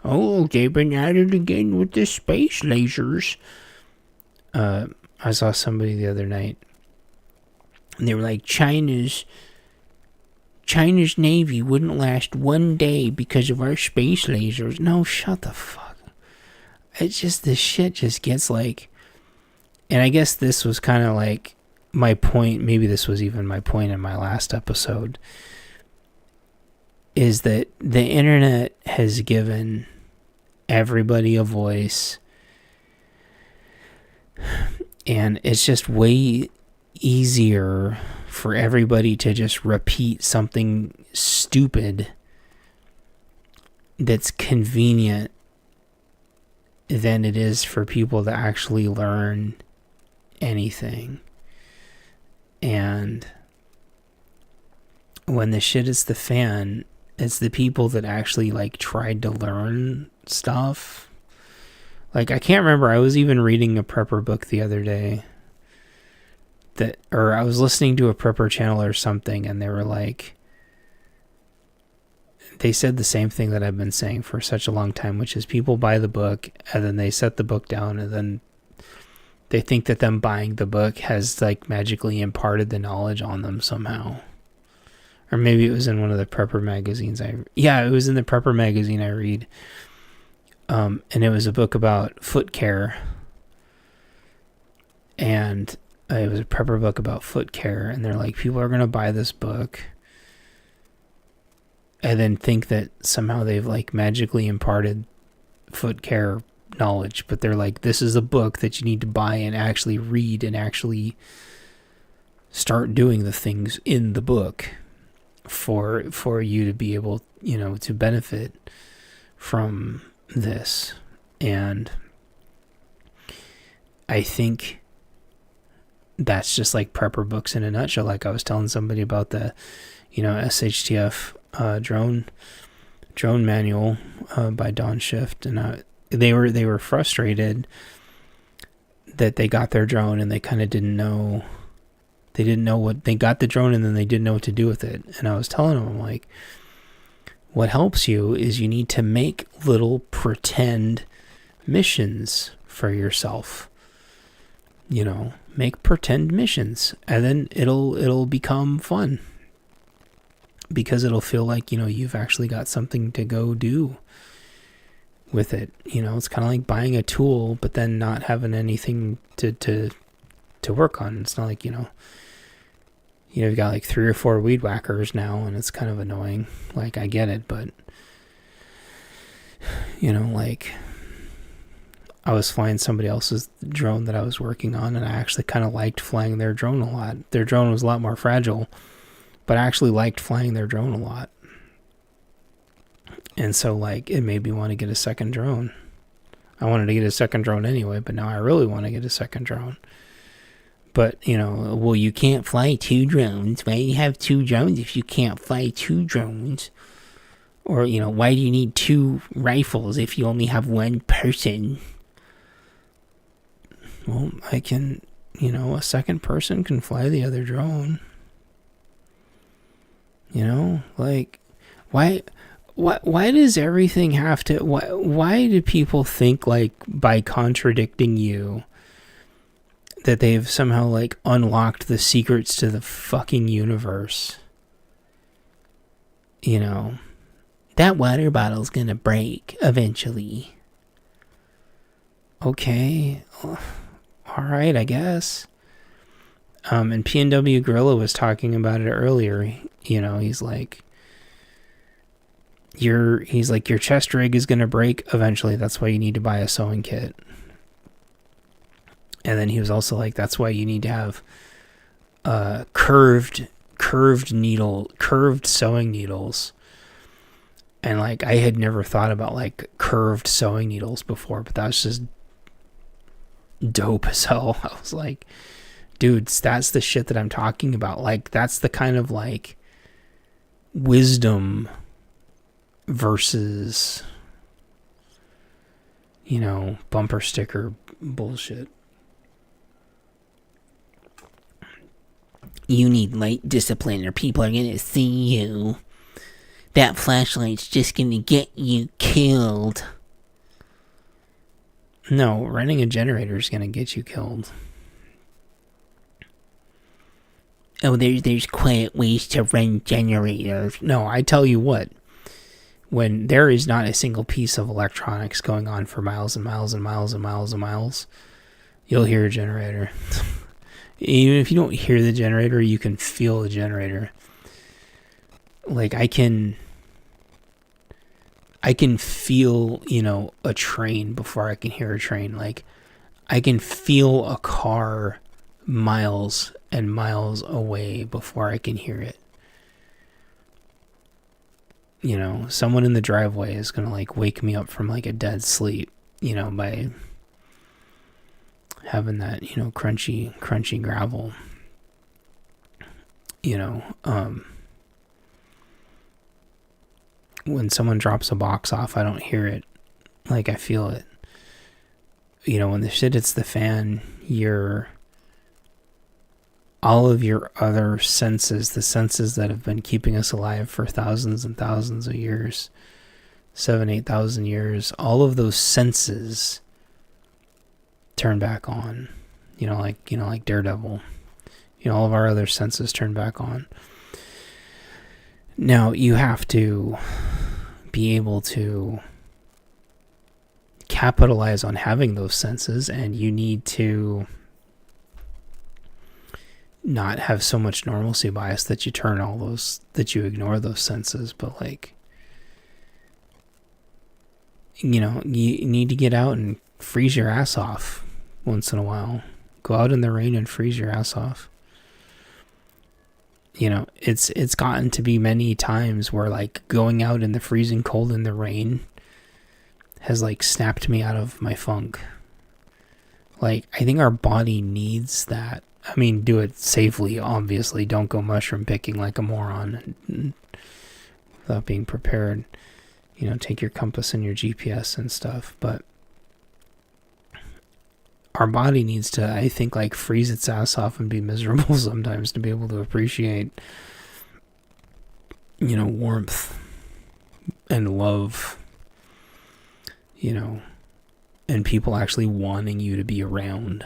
Oh, they've been at it again with the space lasers. I saw somebody the other night, and they were like, China's Navy wouldn't last one day because of our space lasers. No, shut the fuck. It's just, this shit just gets like, and I guess this was kind of like my point, maybe this was even my point in my last episode, is that the internet has given everybody a voice, and it's just way easier for everybody to just repeat something stupid that's convenient than it is for people to actually learn anything. And when the shit is the fan, it's the people that actually like tried to learn stuff. Like, I can't remember, I was even reading a prepper book the other day, or I was listening to a prepper channel or something, and they were like, they said the same thing that I've been saying for such a long time, which is people buy the book and then they set the book down, and then they think that them buying the book has like magically imparted the knowledge on them somehow. Or maybe it was in one of the prepper magazines. It was in the prepper magazine I read. And it was a book about foot care. And it was a prepper book about foot care. And they're like, people are going to buy this book and then think that somehow they've like magically imparted foot care knowledge. But they're like, this is a book that you need to buy and actually read and actually start doing the things in the book for you to be able, to benefit from this. And I think that's just like prepper books in a nutshell. Like I was telling somebody about the, SHTF drone manual by Don Shift, and they were frustrated that they got their drone and they kind of didn't know. They didn't know what they got the drone, and then they didn't know what to do with it. And I was telling them, I'm like, what helps you is you need to make little pretend missions for yourself. Make pretend missions, and then it'll become fun, because it'll feel like, you've actually got something to go do with it. It's kind of like buying a tool, but then not having anything to work on. It's not like, you've got like 3 or 4 weed whackers now, and it's kind of annoying. Like, I get it, but like, I was flying somebody else's drone that I was working on, and I actually kind of liked flying their drone a lot. Their drone was a lot more fragile, but I actually liked flying their drone a lot. And so, like, it made me want to get a second drone. I wanted to get a second drone anyway, but now I really want to get a second drone. But, well, you can't fly 2 drones. Why do you have 2 drones if you can't fly 2 drones? Or, why do you need 2 rifles if you only have 1 person? Well, I can, a second person can fly the other drone. Like, why does everything have to, why do people think, like, by contradicting you, that they've somehow, like, unlocked the secrets to the fucking universe? That water bottle's gonna break eventually. Okay. Alright, I guess. And PNW Gorilla was talking about it earlier. He's like, your chest rig is gonna break eventually. That's why you need to buy a sewing kit. And then he was also like, that's why you need to have curved sewing needles. And like, I had never thought about like curved sewing needles before, but that was just dope as hell. I was like, dudes, that's the shit that I'm talking about. Like, that's the kind of like wisdom versus, bumper sticker bullshit. You need light discipline or people are going to see you. That flashlight's just going to get you killed. No, running a generator is going to get you killed. Oh, there's quiet ways to run generators. No, I tell you what. When there is not a single piece of electronics going on for miles and miles and miles and miles and miles, you'll hear a generator. Even if you don't hear the generator, you can feel the generator. Like I can feel, a train before I can hear a train. Like I can feel a car miles and miles away before I can hear it. Someone in the driveway is going to like wake me up from like a dead sleep, by having that, crunchy gravel. When someone drops a box off, I don't hear it. Like I feel it. When the shit hits the fan, all of your other senses, the senses that have been keeping us alive for thousands and thousands of years, 8,000 years, all of those senses turn back on. Like Daredevil. All of our other senses turn back on. Now, you have to be able to capitalize on having those senses, and you need to not have so much normalcy bias that you ignore those senses. But like, you need to get out and freeze your ass off once in a while. Go out in the rain and freeze your ass off. It's gotten to be many times where like going out in the freezing cold in the rain has like snapped me out of my funk. Like I think our body needs that. I mean, do it safely, obviously. Don't go mushroom picking like a moron without being prepared. Take your compass and your GPS and stuff. But our body needs to, I think, like freeze its ass off and be miserable sometimes to be able to appreciate, warmth and love, and people actually wanting you to be around.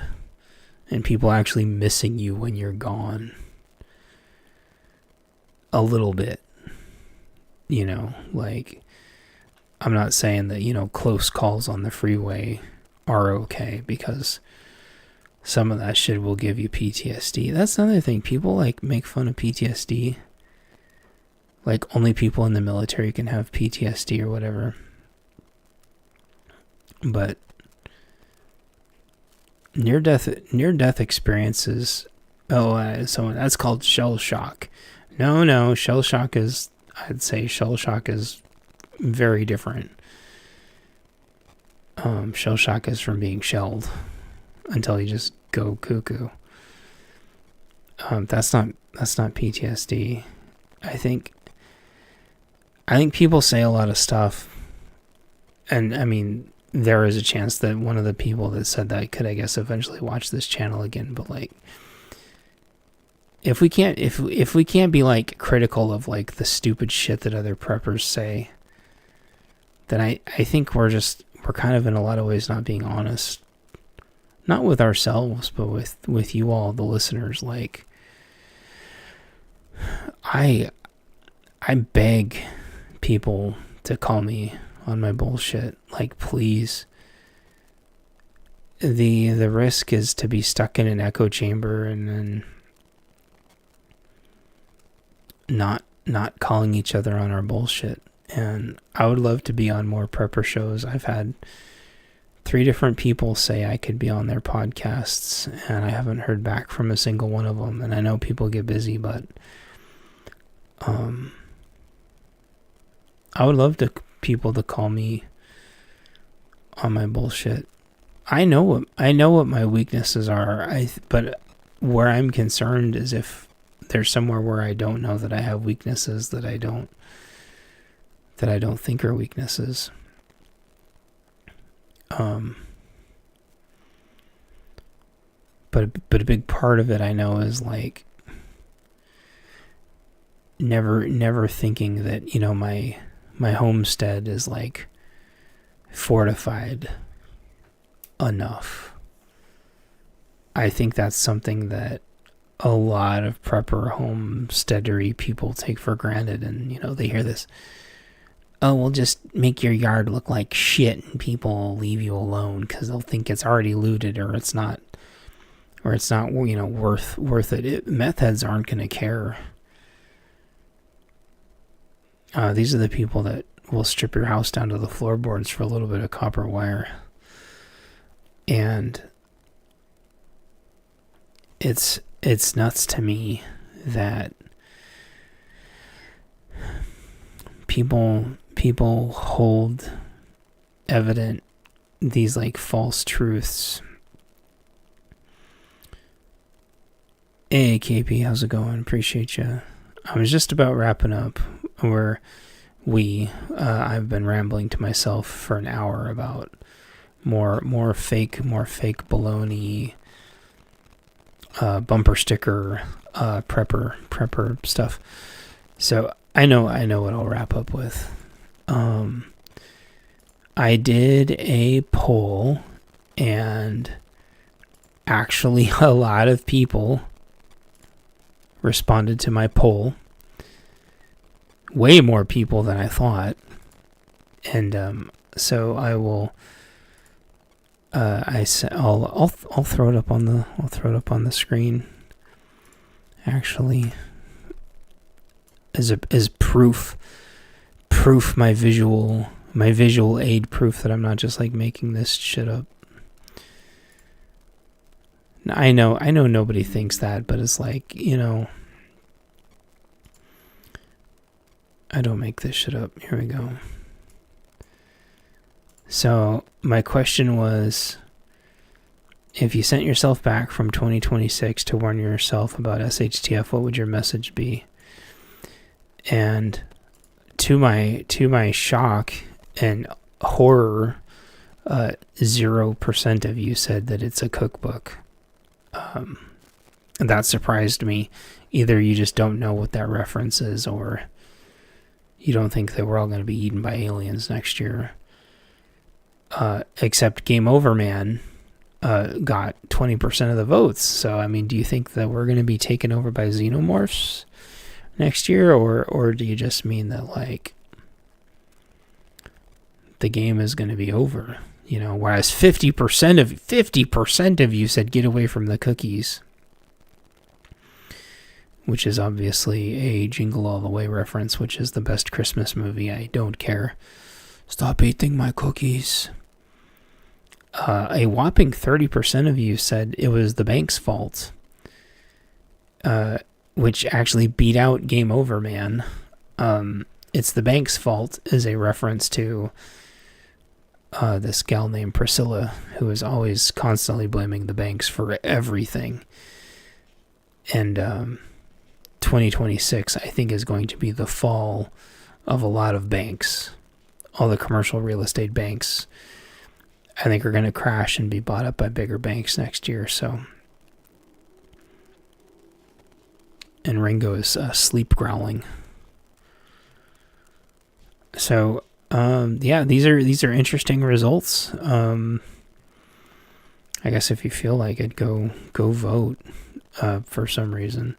And people actually missing you when you're gone. A little bit. Like, I'm not saying that, close calls on the freeway are okay, because some of that shit will give you PTSD. That's another thing. People, like, make fun of PTSD. Like, only people in the military can have PTSD or whatever. But near-death experiences. So that's called shell shock. No, shell shock is. I'd say shell shock is very different. Shell shock is from being shelled until you just go cuckoo. That's not PTSD. I think people say a lot of stuff, and I mean, there is a chance that one of the people that said that could, I guess, eventually watch this channel again. But like, if we can't be like critical of like the stupid shit that other preppers say, then I think we're kind of in a lot of ways not being honest, not with ourselves, but with you all, the listeners. Like, I beg people to call me on my bullshit. Like, please. The risk is to be stuck in an echo chamber and then not calling each other on our bullshit. And I would love to be on more prepper shows. I've had 3 different people say I could be on their podcasts, and I haven't heard back from a single one of them. And I know people get busy, but I would love people to call me on my bullshit. I know what my weaknesses are. But where I'm concerned is if there's somewhere where I don't know that I have weaknesses that I don't think are weaknesses. But a big part of it I know is like never thinking that, my homestead is like fortified enough. I think that's something that a lot of prepper homesteadery people take for granted, and they hear this, oh, well, just make your yard look like shit and people will leave you alone because they'll think it's already looted or it's not or it's not, worth it. Meth heads aren't going to care. These are the people that will strip your house down to the floorboards for a little bit of copper wire. And it's nuts to me that people hold evident these like false truths. Hey KP, how's it going? Appreciate you. I was just about wrapping up where I've been rambling to myself for an hour about more fake baloney, bumper sticker, prepper stuff. So I know what I'll wrap up with. I did a poll, and actually a lot of people responded to my poll. Way more people than I thought. And so I will I'll throw it up on the screen, actually, as proof my visual aid proof that I'm not just like making this shit up. I know nobody thinks that, but it's like, I don't make this shit up. Here we go. So my question was, if you sent yourself back from 2026 to warn yourself about SHTF, what would your message be? And to my shock and horror, 0% of you said that it's a cookbook. That surprised me. Either you just don't know what that reference is, or you don't think that we're all going to be eaten by aliens next year. Except Game Over Man got 20% of the votes. So, I mean, do you think that we're going to be taken over by xenomorphs next year? Or do you just mean that, like, the game is going to be over? Whereas 50% of you said get away from the cookies. Which is obviously a Jingle All the Way reference, which is the best Christmas movie. I don't care. Stop eating my cookies. A whopping 30% of you said it was the bank's fault, which actually beat out Game Over Man. It's the bank's fault is a reference to this gal named Priscilla, who is always constantly blaming the banks for everything. And 2026, I think, is going to be the fall of a lot of banks. All the commercial real estate banks, I think, are going to crash and be bought up by bigger banks next year. So, and Ringo is sleep growling. So, yeah, these are interesting results. I guess if you feel like it, go vote for some reason.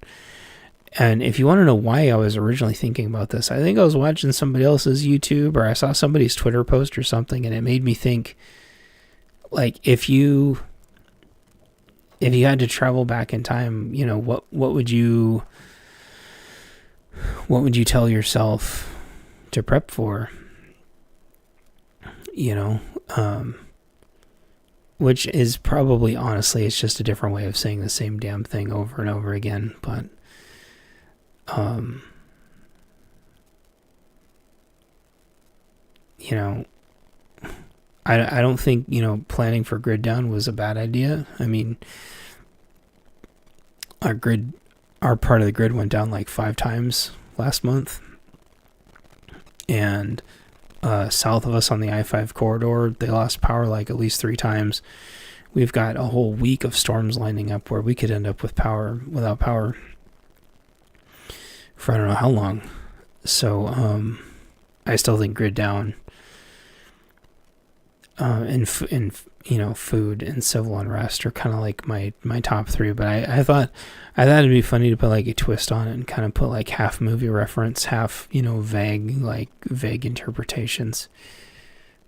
And if you want to know why I was originally thinking about this, I think I was watching somebody else's YouTube, or I saw somebody's Twitter post or something, and it made me think, like, if you had to travel back in time, what would you tell yourself to prep for? Which is probably, honestly, it's just a different way of saying the same damn thing over and over again, but I don't think, planning for grid down was a bad idea. I mean, our part of the grid went down like 5 times last month. And south of us on the I-5 corridor, they lost power like at least 3 times. We've got a whole week of storms lining up where we could end up without power for I don't know how long. So I still think grid down, and food and civil unrest are kind of like my top 3. But I thought it'd be funny to put like a twist on it and kind of put like half movie reference, half vague interpretations,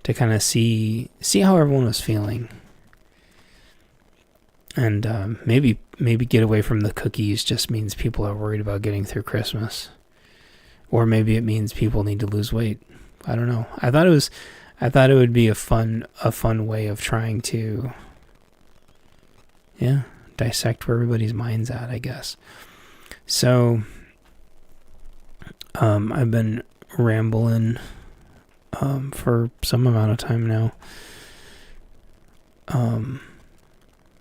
to kind of see how everyone was feeling. And maybe get away from the cookies just means people are worried about getting through Christmas, or maybe it means people need to lose weight. I don't know. I thought it would be a fun way of trying to, dissect where everybody's mind's at, I guess. So, I've been rambling for some amount of time now.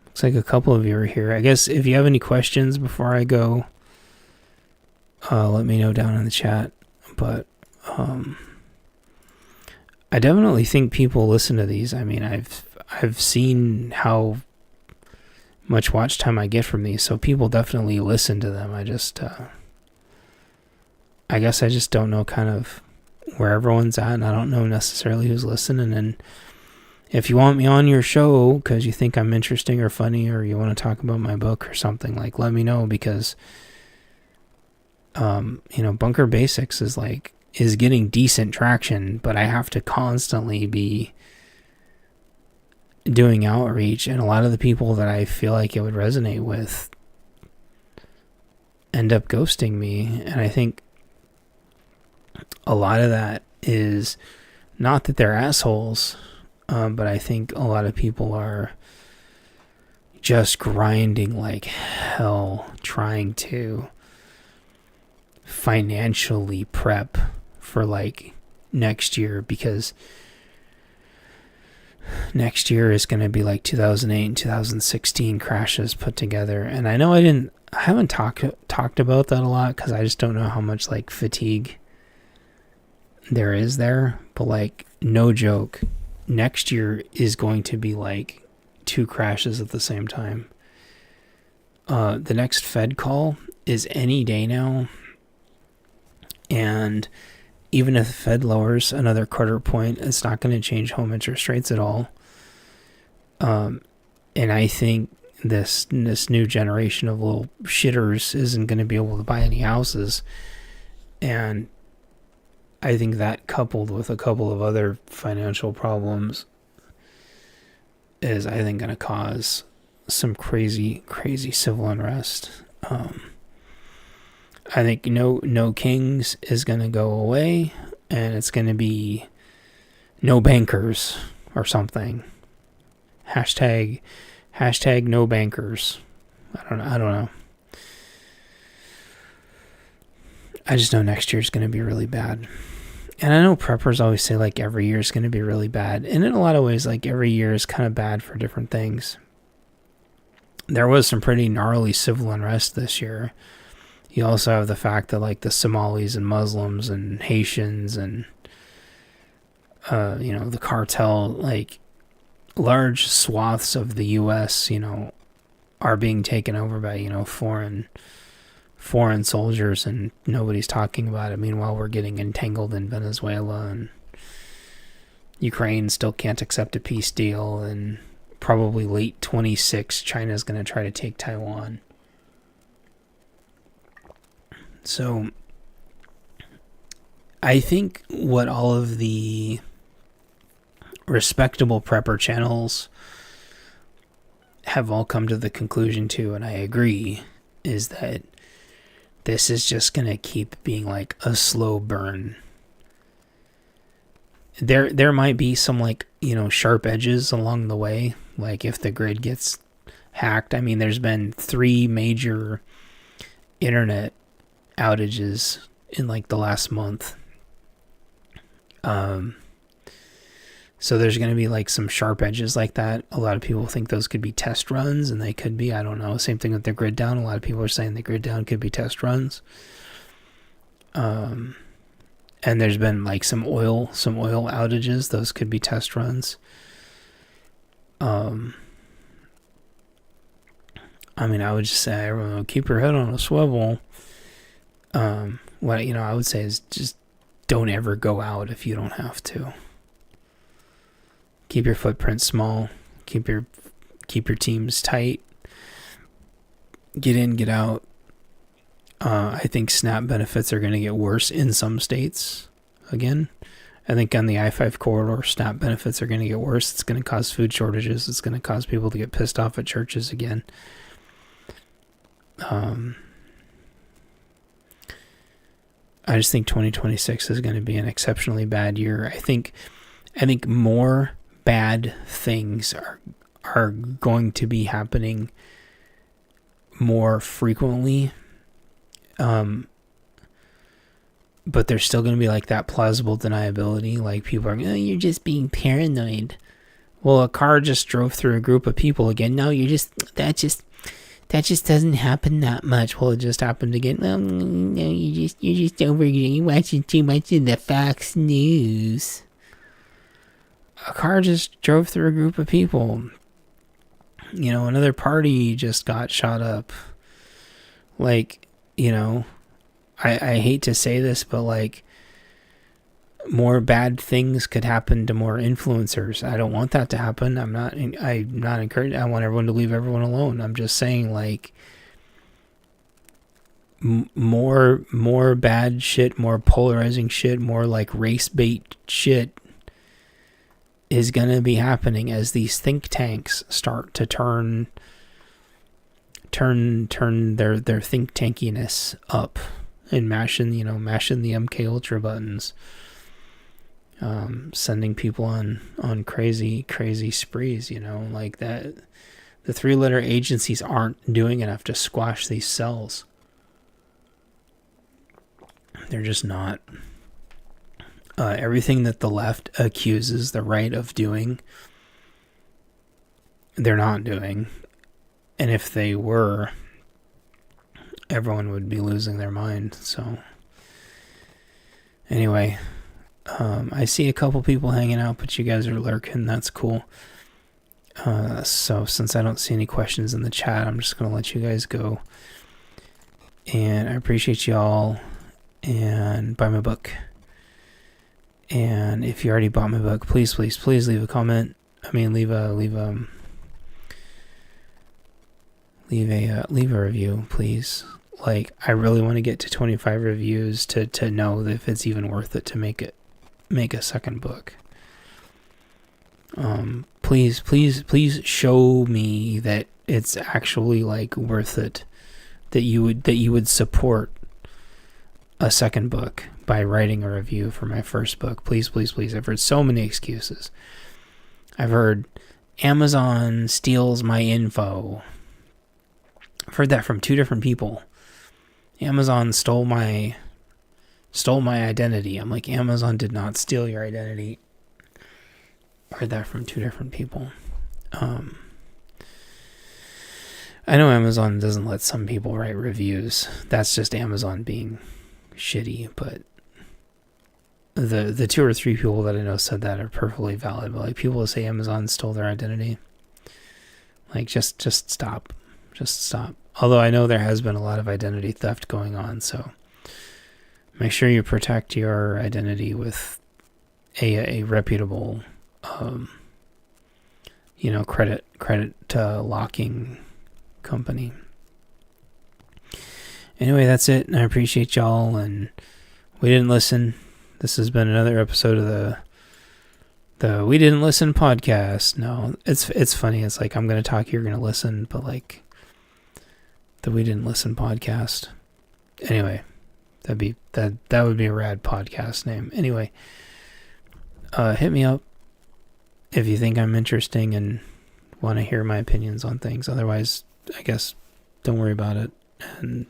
Looks like a couple of you are here. I guess if you have any questions before I go, let me know down in the chat. But I definitely think people listen to these. I mean, I've seen how much watch time I get from these, so people definitely listen to them. I guess I just don't know kind of where everyone's at, and I don't know necessarily who's listening. And if you want me on your show because you think I'm interesting or funny, or you want to talk about my book or something, like, let me know, because Bunker Basics is getting decent traction, but I have to constantly be doing outreach, and a lot of the people that I feel like it would resonate with end up ghosting me. And I think a lot of that is not that they're assholes, but I think a lot of people are just grinding like hell trying to financially prep for like next year, because next year is going to be like 2008 and 2016 crashes put together. And I know I haven't talked about that a lot because I just don't know how much like fatigue there is there. But like, no joke, next year is going to be like 2 crashes at the same time. The next Fed call is any day now, and even if the Fed lowers another quarter point, it's not going to change home interest rates at all. And I think this new generation of little shitters isn't going to be able to buy any houses. And I think that, coupled with a couple of other financial problems, is, I think, going to cause some crazy civil unrest. I think no kings is going to go away, and it's going to be no bankers or something. Hashtag no bankers. I don't know. I just know next year's going to be really bad. And I know preppers always say like every year is going to be really bad. And in a lot of ways, like every year is kind of bad for different things. There was some pretty gnarly civil unrest this year. You also have the fact that like the Somalis and Muslims and Haitians and, the cartel, like large swaths of the U.S., are being taken over by, foreign soldiers, and nobody's talking about it. Meanwhile, we're getting entangled in Venezuela, and Ukraine still can't accept a peace deal, and probably late 26, China's going to try to take Taiwan. So I think what all of the respectable prepper channels have all come to the conclusion to, and I agree, is that this is just going to keep being like a slow burn. There might be some like, sharp edges along the way, like if the grid gets hacked. I mean, there's been 3 major internet outages in like the last month. So there's going to be like some sharp edges like that. A lot of people think those could be test runs, and they could be. I don't know. Same thing with the grid down. A lot of people are saying the grid down could be test runs. And there's been like some oil outages. Those could be test runs. I mean, I would just say, everyone, keep your head on a swivel. What I would say is just don't ever go out if you don't have to. Keep your footprint small. Keep your teams tight. Get in, get out. I think SNAP benefits are going to get worse in some states. Again, I think on the I-5 corridor, SNAP benefits are going to get worse. It's going to cause food shortages. It's going to cause people to get pissed off at churches again. I just think 2026 is going to be an exceptionally bad year. I think more bad things are going to be happening more frequently. But there's still going to be like that plausible deniability. Like people are, oh, you're just being paranoid. Well, a car just drove through a group of people again. No, that just doesn't happen that much. Well, it just happened again. No, you're just you're watching too much of the Fox News. A car just drove through a group of people. You know, another party just got shot up. Like, you know, I hate to say this, but like, more bad things could happen to more influencers. I don't want that to happen. I'm not encouraging. I want everyone to leave everyone alone. I'm just saying, like, more bad shit, more polarizing shit, more like race bait shit is gonna be happening as these think tanks start to turn their think tankiness up and mashing the MK Ultra buttons. Sending people on crazy sprees, you know, like that. The 3-letter agencies aren't doing enough to squash these cells. They're just not. Everything that the left accuses the right of doing, they're not doing. And if they were, everyone would be losing their mind. So anyway, I see a couple people hanging out, but you guys are lurking. That's cool. So since I don't see any questions in the chat, I'm just going to let you guys go. And I appreciate y'all. And buy my book. And if you already bought my book, please leave a comment. I mean, leave a review, please. Like, I really want to get to 25 reviews to know if it's even worth it to make a second book. Please show me that it's actually like worth it, that you would support a second book by writing a review for my first book. Please. I've heard so many excuses. I've heard Amazon steals my info. I've heard that from 2 different people. Amazon stole my identity. I'm like, Amazon did not steal your identity. I heard that from 2 different people. I know Amazon doesn't let some people write reviews. That's just Amazon being shitty, but the 2 or 3 people that I know said that are perfectly valid. But like, people who say Amazon stole their identity, like, just stop. Just stop. Although I know there has been a lot of identity theft going on, so make sure you protect your identity with a reputable, credit locking company. Anyway, that's it. And I appreciate y'all. And we didn't listen. This has been another episode of the We Didn't Listen podcast. No, it's funny. It's like, I'm going to talk, you're going to listen, but like, the We Didn't Listen podcast. Anyway, that would be a rad podcast name. Anyway, hit me up if you think I'm interesting and want to hear my opinions on things. Otherwise, I guess don't worry about it. And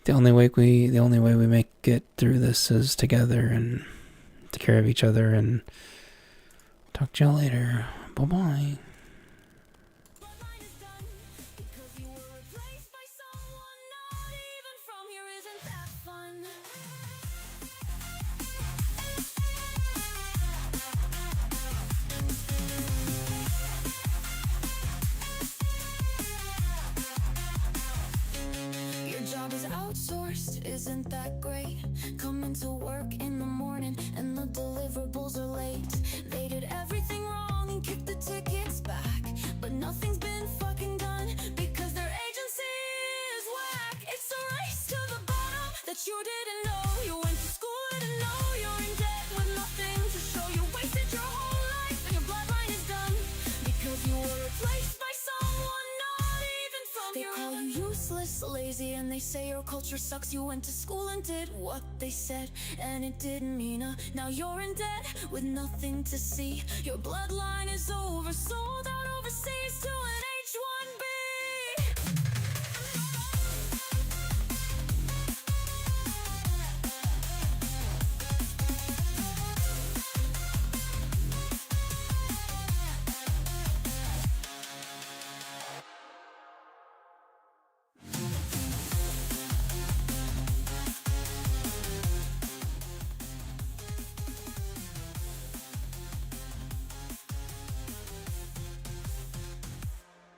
the only way we make it through this is together and take care of each other. And talk to y'all later. Bye-bye. Isn't that great? Coming to work in the morning and the deliverables are late. They did everything wrong and kicked the tickets back, but nothing's been fucking done because their agency is whack. It's a race to the bottom that you didn't know. You went to school to know you're in debt with so lazy, and they say your culture sucks. You went to school and did what they said, and it didn't mean now you're in debt with nothing to see. Your bloodline is over, sold out overseas to an